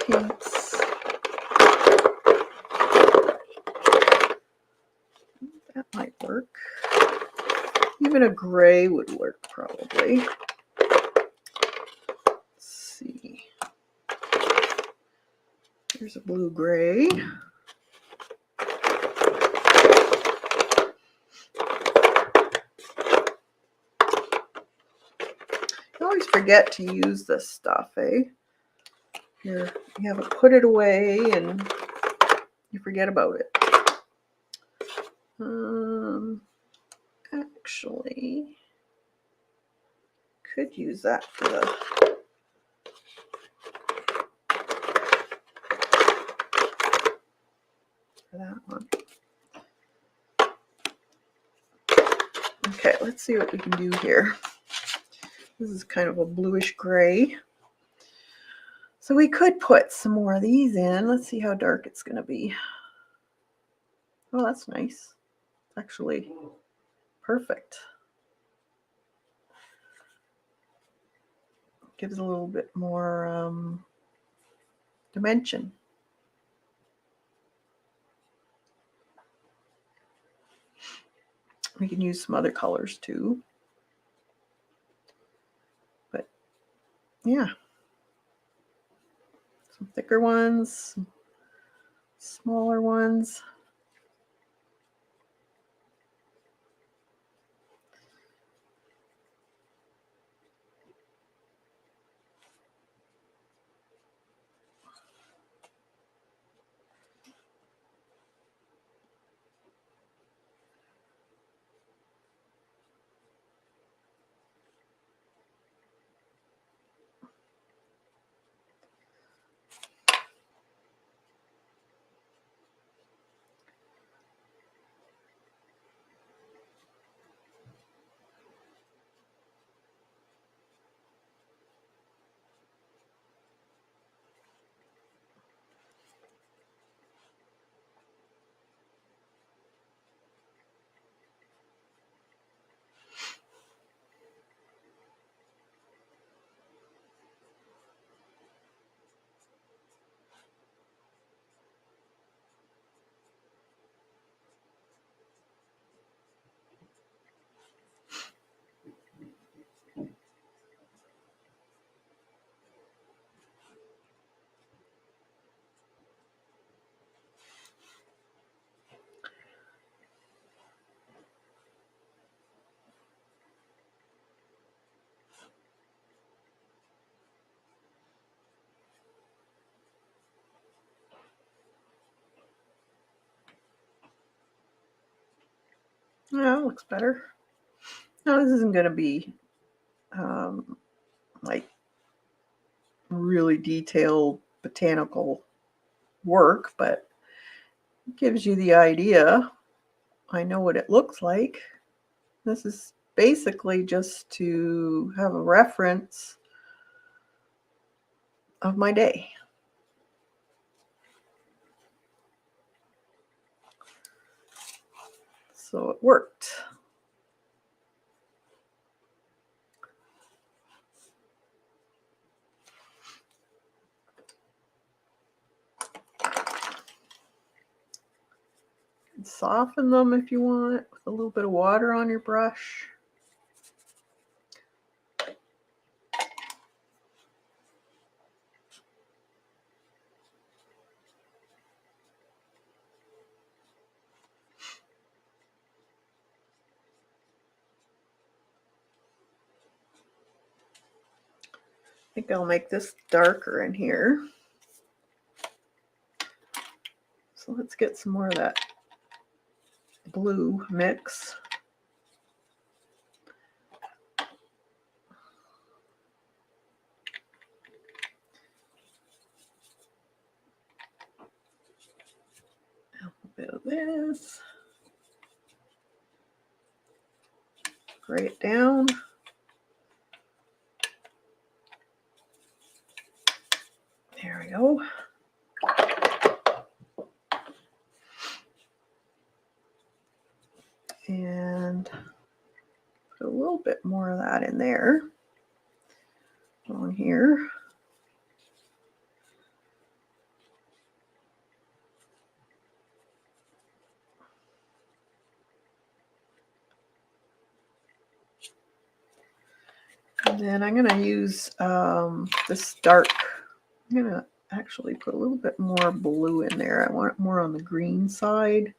paints. That might work. Even a gray would work probably. Let's see. Here's a blue gray. I always forget to use this stuff, eh? You haven't put it away and you forget about it. Actually, could use that for that one. Okay, let's see what we can do here. This is kind of a bluish gray. So we could put some more of these in. Let's see how dark it's going to be. Oh, that's nice. Actually, perfect. Gives a little bit more dimension. We can use some other colors too. But yeah. Some thicker ones, some smaller ones. Yeah, that looks better. Now this isn't going to be like really detailed botanical work, but it gives you the idea. I know what it looks like. This is basically just to have a reference of my day. So it worked. Soften them if you want with a little bit of water on your brush. I think I'll make this darker in here. So let's get some more of that blue mix. A bit of this. Gray it down. There we go. And put a little bit more of that in there on here. And then I'm going to use this dark. I'm going to actually put a little bit more blue in there. I want it more on the green side.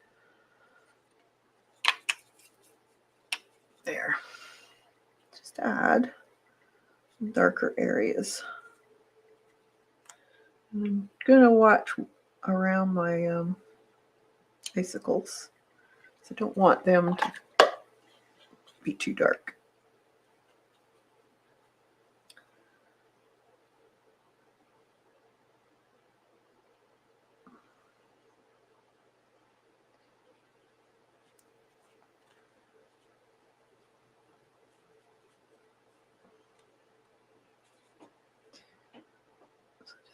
There. Just add some darker areas. I'm going to watch around my icicles. So I don't want them to be too dark.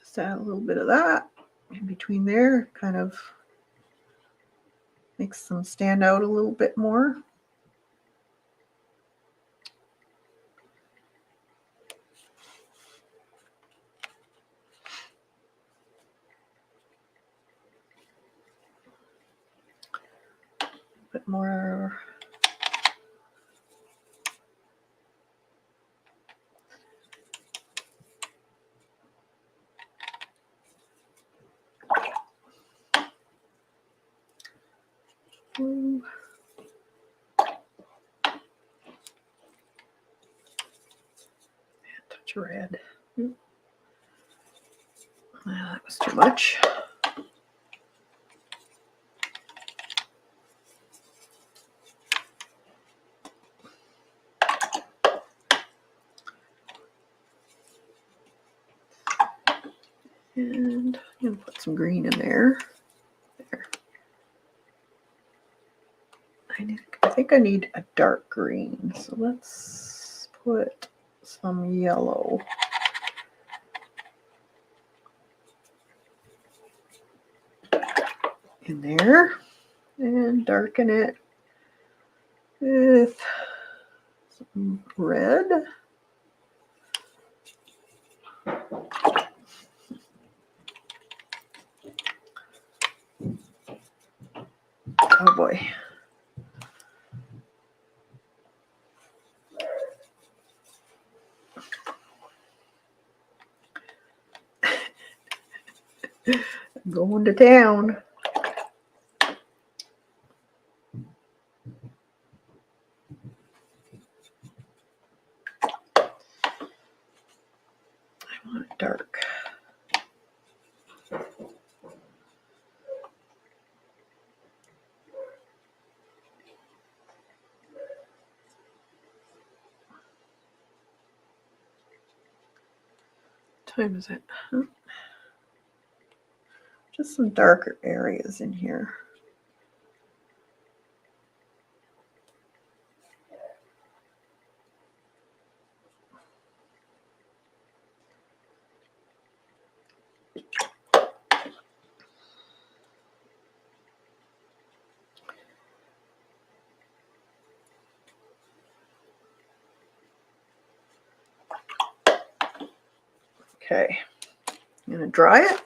Just add a little bit of that in between there, kind of makes them stand out a little bit more. A bit more. Blue. Touch of red. That was too much. And I'm going to put some green in there. There. I think I need a dark green, so let's put some yellow. In there and darken it with some red. Oh boy. Going to town. I want it dark. time is it? Huh? Just some darker areas in here. Okay, I'm gonna dry it.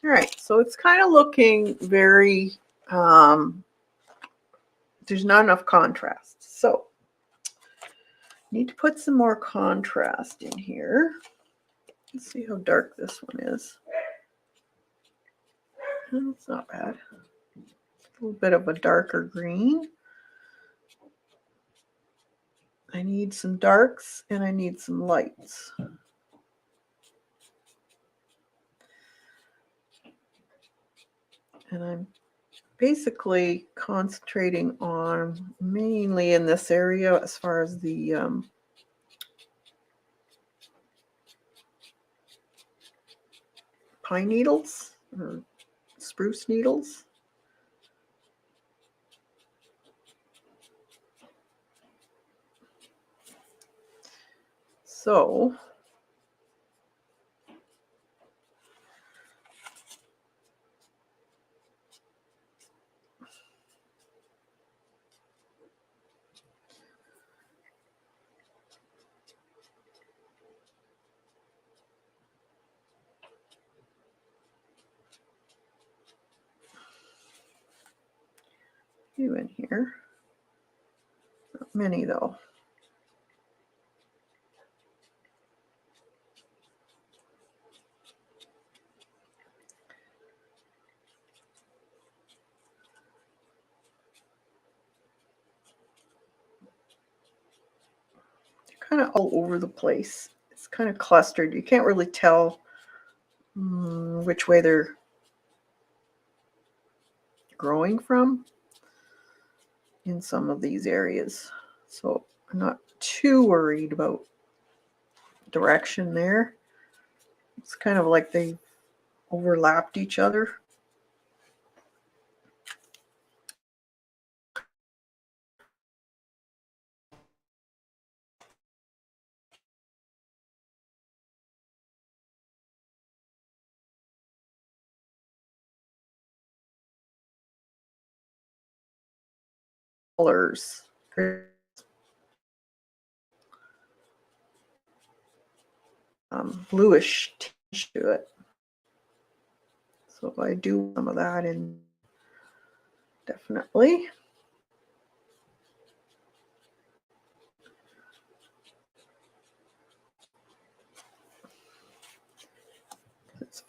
All right, so it's kind of looking very, there's not enough contrast. So need to put some more contrast in here. Let's see how dark this one is. It's not bad. A little bit of a darker green. I need some darks and I need some lights. And I'm basically concentrating on mainly in this area as far as the pine needles or spruce needles. So few in here. Not many though. Kind of all over the place. It's kind of clustered. You can't really tell which way they're growing from in some of these areas. So I'm not too worried about direction there. It's kind of like they overlapped each other. Colors. Bluish tinge to it. So if I do some of that in, definitely. It's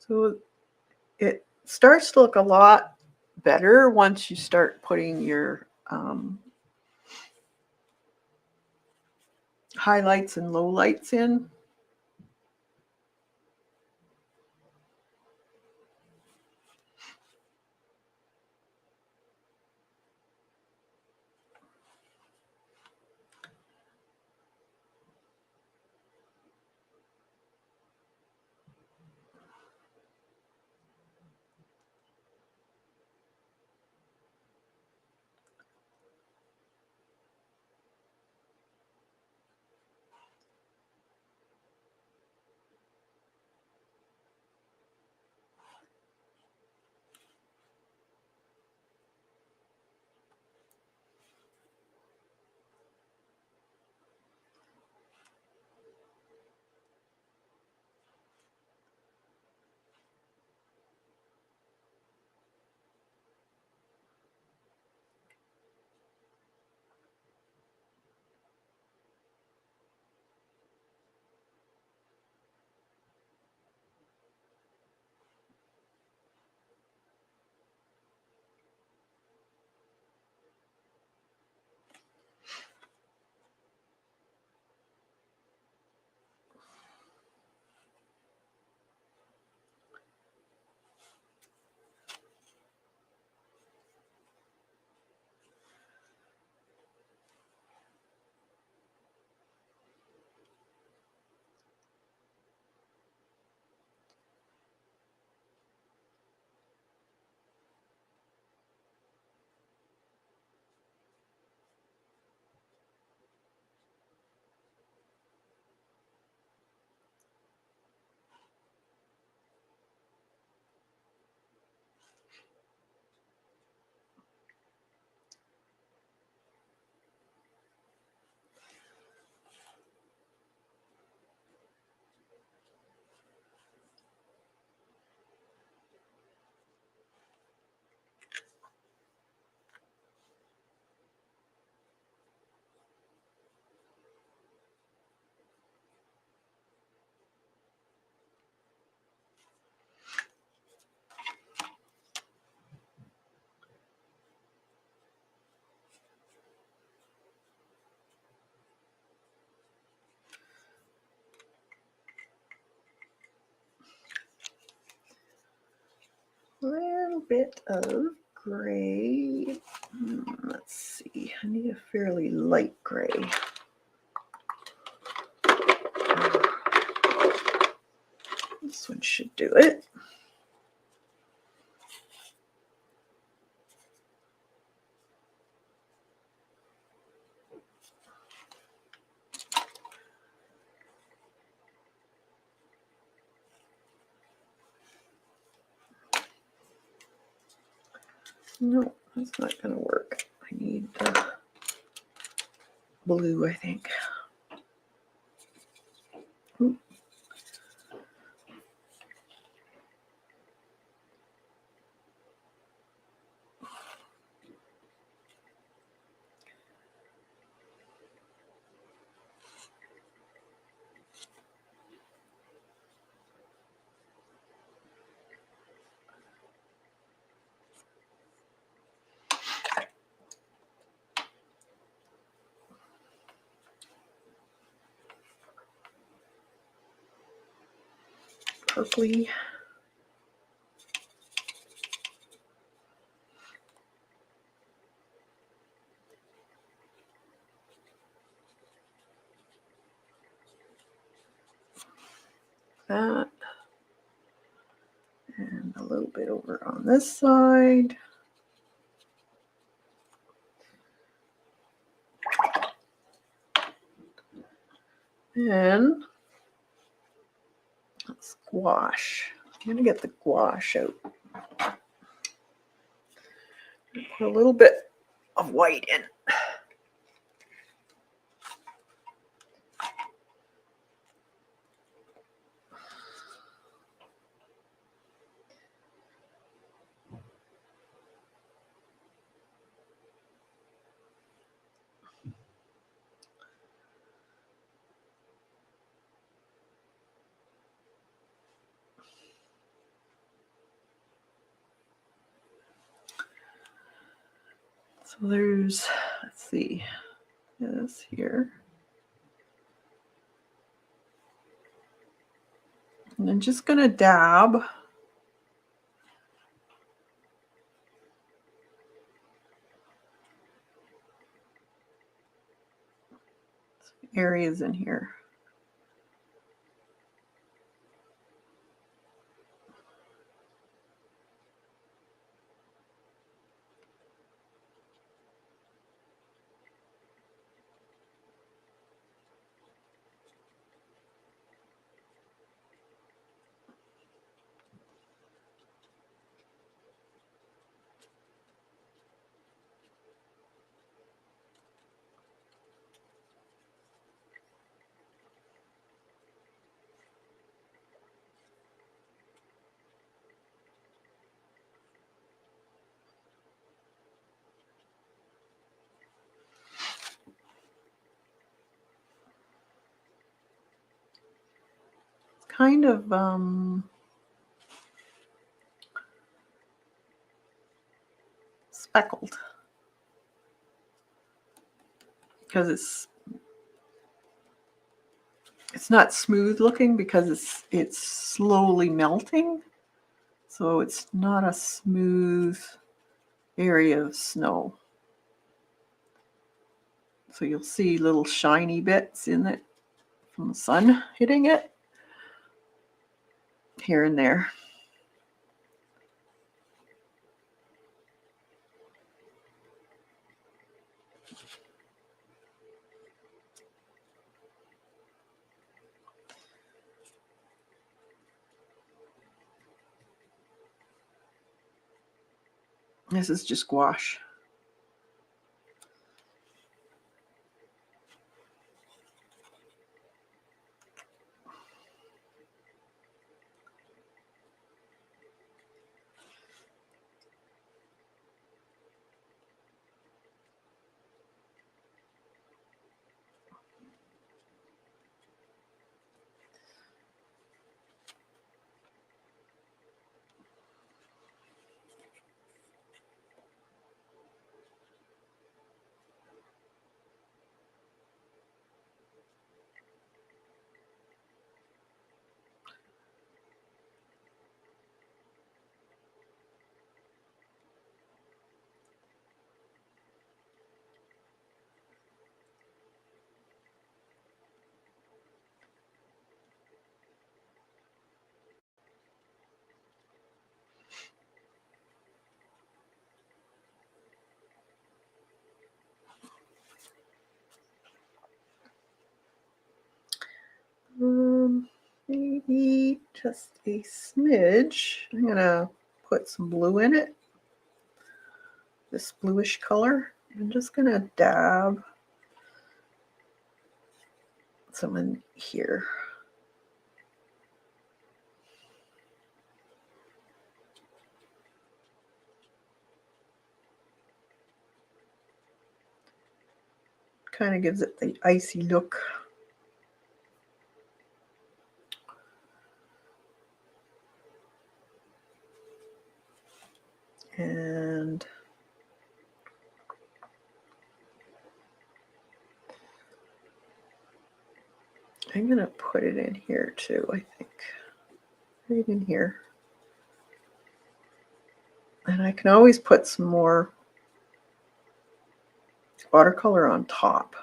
So it starts to look a lot better once you start putting your highlights and lowlights in. A little bit of gray. Let's see, I need a fairly light gray. This one should do it. No, that's not going to work. I need blue, I think. Ooh. Purpley. That. And a little bit over on this side. And gouache. I'm going to get the gouache out. Put a little bit of white in. So there's, let's see, this here. And I'm just going to dab areas in here. Kind of speckled because it's not smooth looking because it's slowly melting, so it's not a smooth area of snow. So you'll see little shiny bits in it from the sun hitting it here and there. This is just gouache. Maybe just a smidge. I'm gonna put some blue in it, this bluish color. I'm just gonna dab some in here. Kind of gives it the icy look. And I'm going to put it in here too, I think. Right in here. And I can always put some more watercolor on top.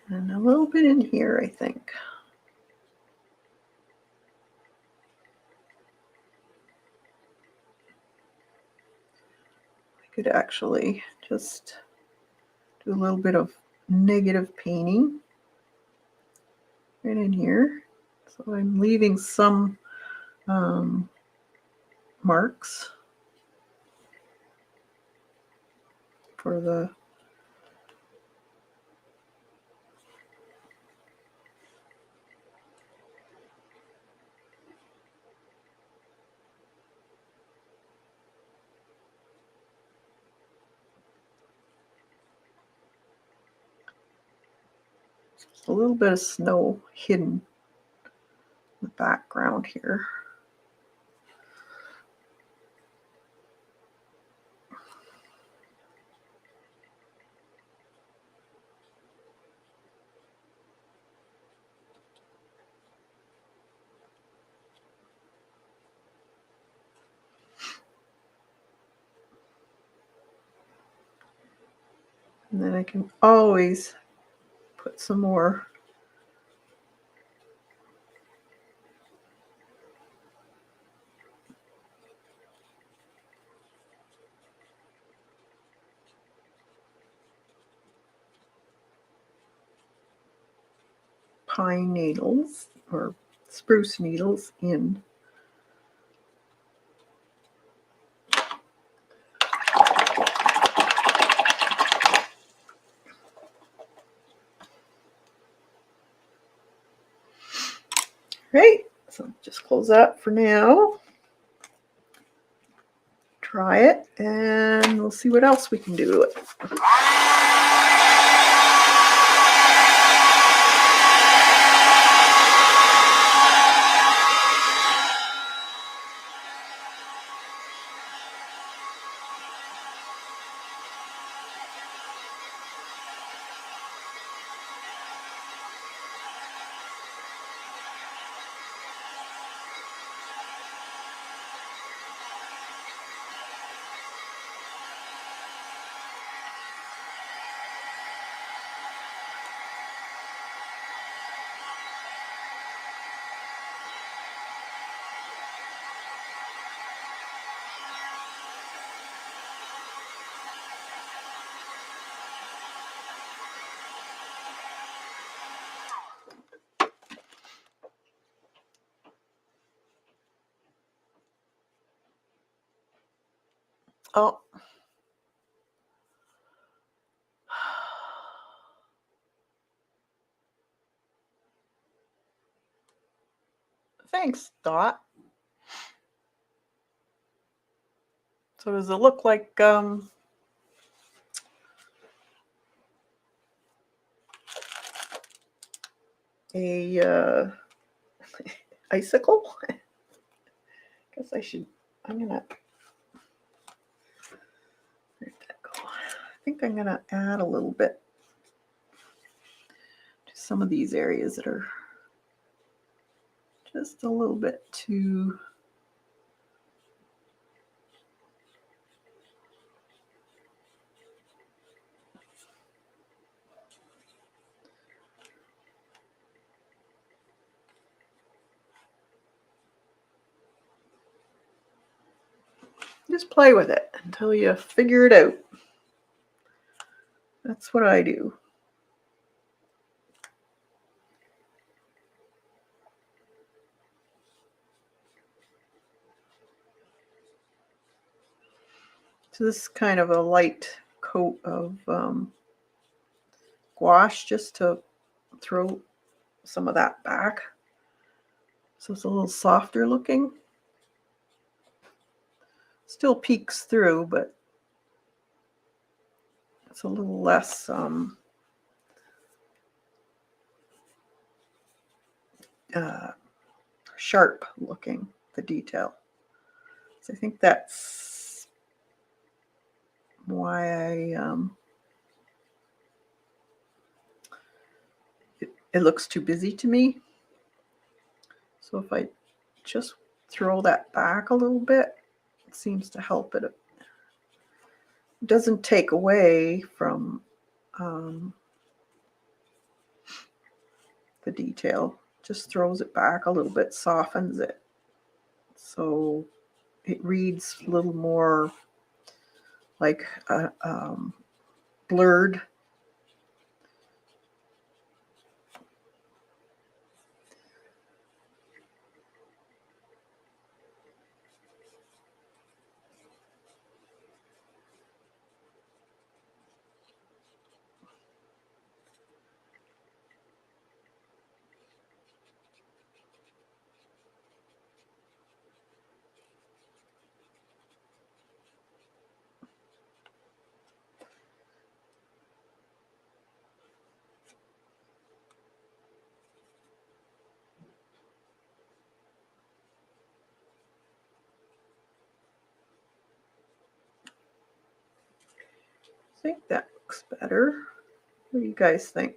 And a little bit in here, I think. I could actually just do a little bit of negative painting right in here. So I'm leaving some marks. for the a little bit of snow hidden in the background here. And then I can always put some more pine needles or spruce needles in. Right, so just close that for now. Try it, and we'll see what else we can do to it. Oh. Thanks, Dot. So does it look like a icicle? Guess I'm gonna, where'd that go? I think I'm gonna add a little bit to some of these areas that are just a little bit too just play with it until you figure it out. That's what I do. So this is kind of a light coat of gouache just to throw some of that back. So it's a little softer looking. Still peeks through, but it's a little less sharp looking, the detail. So I think that's why it looks too busy to me. So if I just throw that back a little bit, it seems to help it. It doesn't take away from the detail, just throws it back a little bit, softens it. So it reads a little more like blurred. I think that looks better. What do you guys think?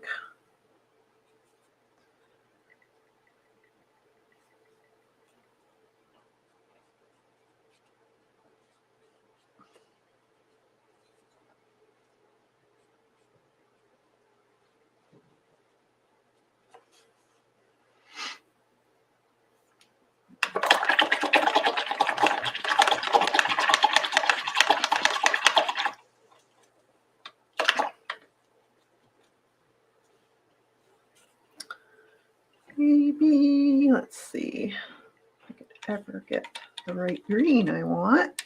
Maybe, let's see if I could ever get the right green I want.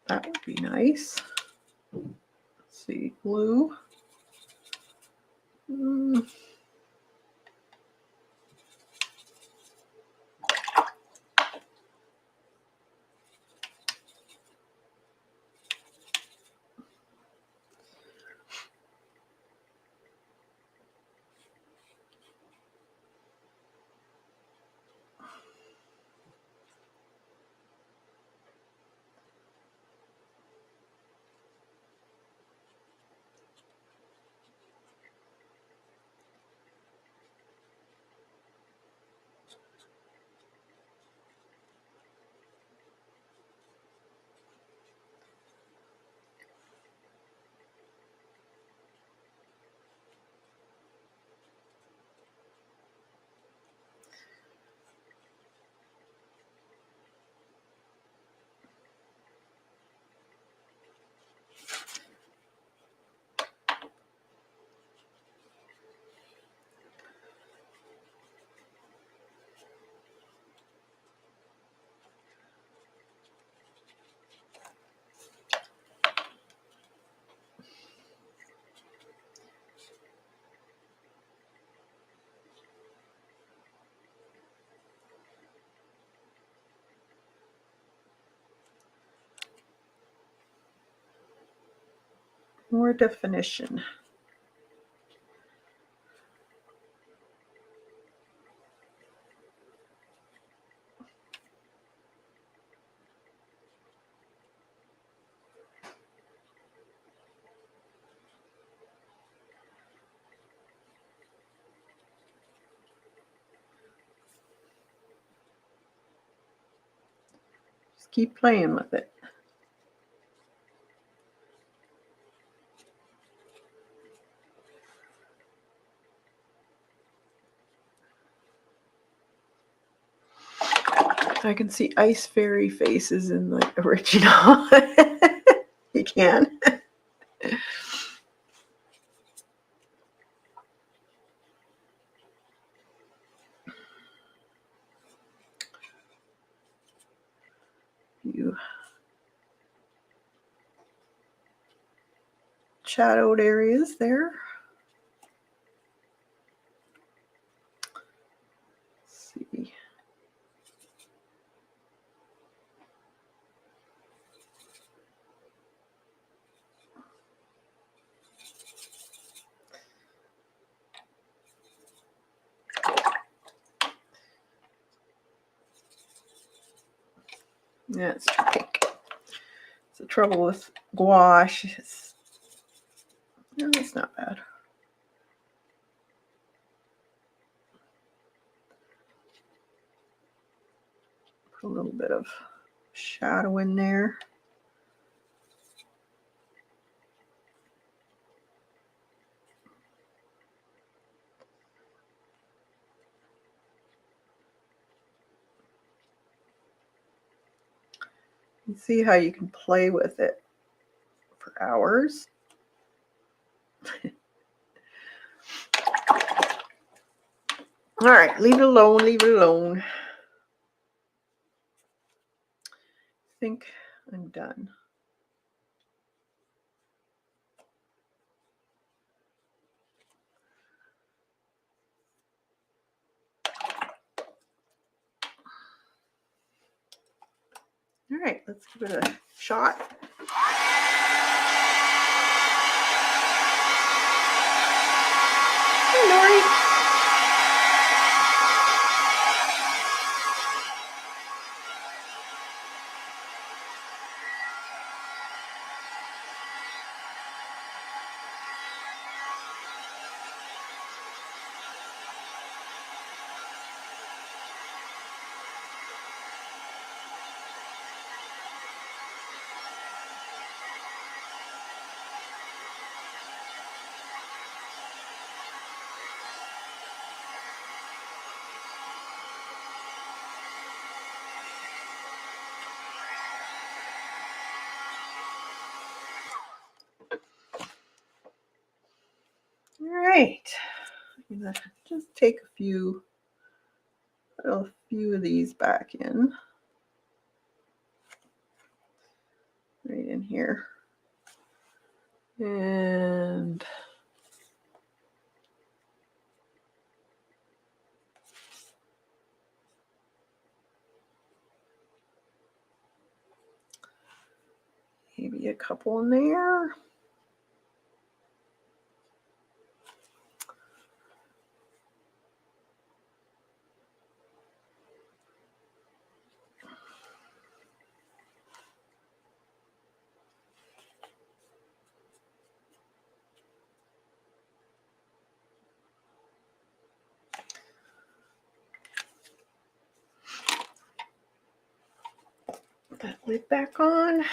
That would be nice. Let's see, blue. More definition. Just keep playing with it. I can see ice fairy faces in the original. You can. You shadowed areas there. Let's see. Yeah, it's pink. It's the trouble with gouache. No, it's not bad. Put a little bit of shadow in there. You see how you can play with it for hours. All right, leave it alone, leave it alone. I think I'm done. All right, let's give it a shot. Hey, Lori. right. I'm gonna just take a few of these back in. Right in here. And maybe a couple in there. Put that lid back on.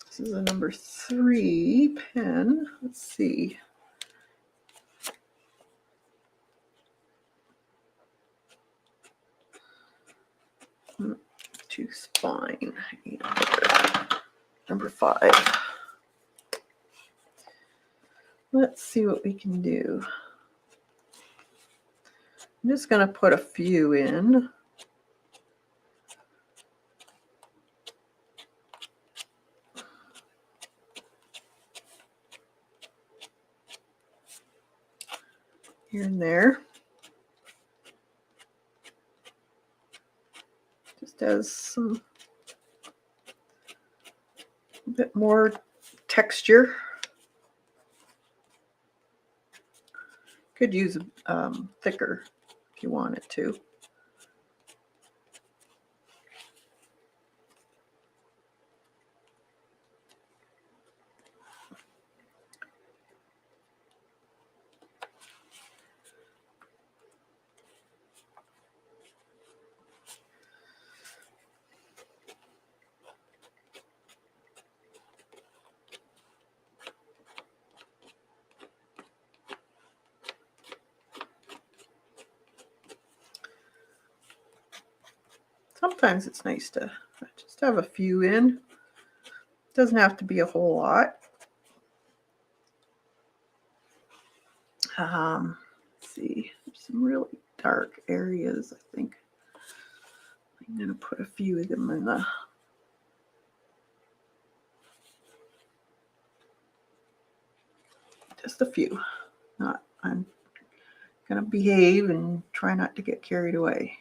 This is a number 3 pen. Let's see. Too fine. I need number 5. Let's see what we can do. I'm just going to put a few in. Here and there. Just as some a bit more texture. Could use thicker if you wanted to. Sometimes it's nice to just have a few in. Doesn't have to be a whole lot. Let's see, there's some really dark areas. I think I'm going to put a few of them in the just a few. I'm going to behave and try not to get carried away.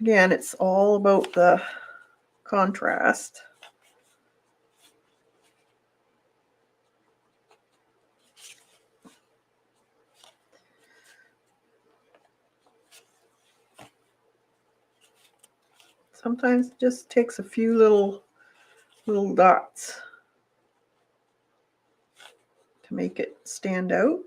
Again, it's all about the contrast. Sometimes it just takes a few little dots to make it stand out.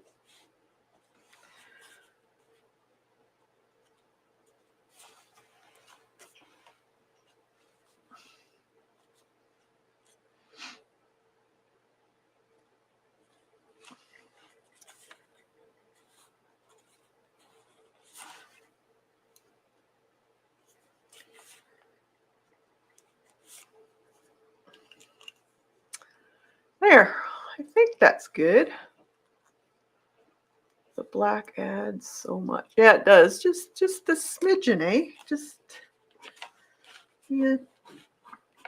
There, I think that's good. The black adds so much. Yeah, it does. Just the smidgen, eh? Just, yeah.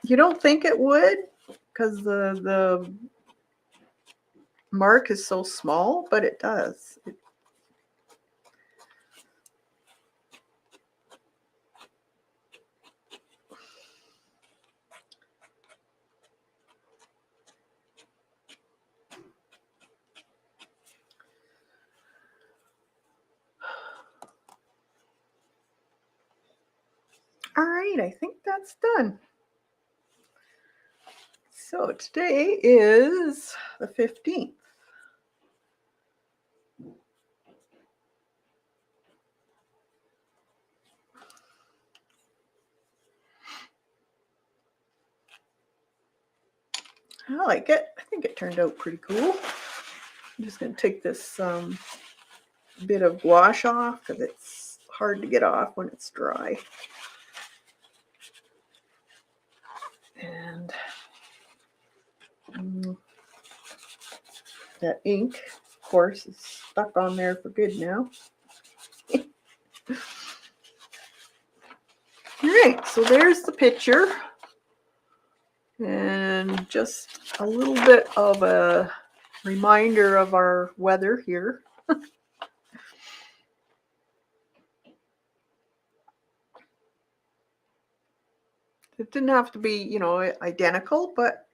You don't think it would because the mark is so small, but it does. All right, I think that's done. So today is the 15th. I like it. I think it turned out pretty cool. I'm just going to take this bit of gouache off because it's hard to get off when it's dry. And that ink, of course, is stuck on there for good now. All right, so there's the picture. And just a little bit of a reminder of our weather here. It didn't have to be, identical, but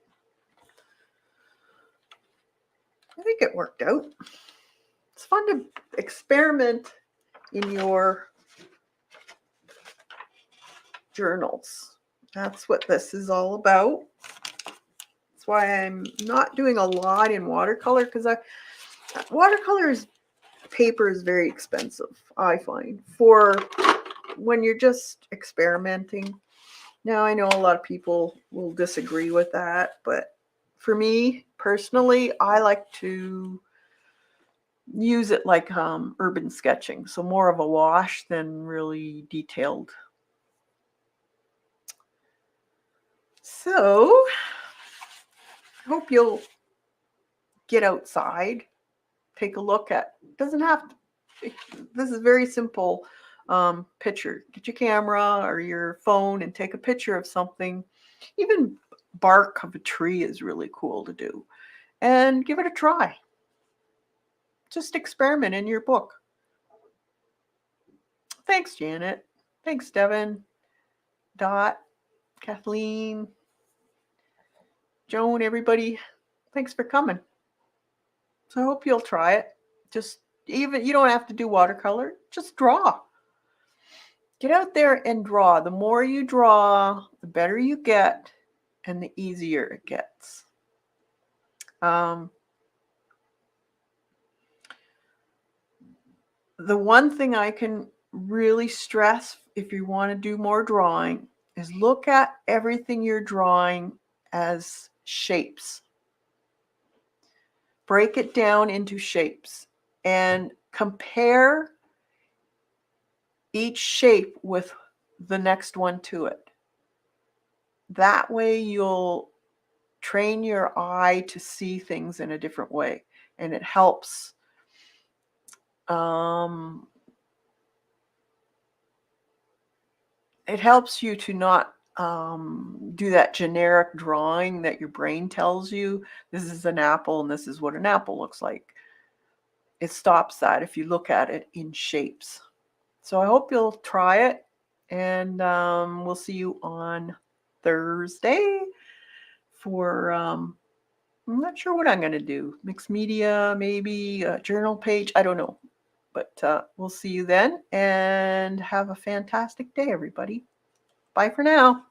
I think it worked out. It's fun to experiment in your journals. That's what this is all about. That's why I'm not doing a lot in watercolor, because watercolor paper is very expensive, I find, for when you're just experimenting. Now, I know a lot of people will disagree with that, but for me personally, I like to use it like urban sketching, so more of a wash than really detailed. So I hope you'll get outside, take a look at, doesn't have to, this is very simple picture. Get your camera or your phone and take a picture of something. Even bark of a tree is really cool to do, and give it a try. Just experiment in your book. Thanks, Janet. Thanks, Devin, Dot, Kathleen, Joan, everybody. Thanks for coming. So I hope you'll try it. Just even, you don't have to do watercolor, just draw. Get out there and draw. The more you draw, the better you get, and the easier it gets. The one thing I can really stress if you want to do more drawing is look at everything you're drawing as shapes. Break it down into shapes and compare each shape with the next one to it. That way you'll train your eye to see things in a different way, and it helps you to not do that generic drawing that your brain tells you this is an apple and this is what an apple looks like. It stops that if you look at it in shapes. So I hope you'll try it, and we'll see you on Thursday for I'm not sure what I'm going to do. Mixed media, maybe a journal page. I don't know. But we'll see you then, and have a fantastic day, everybody. Bye for now.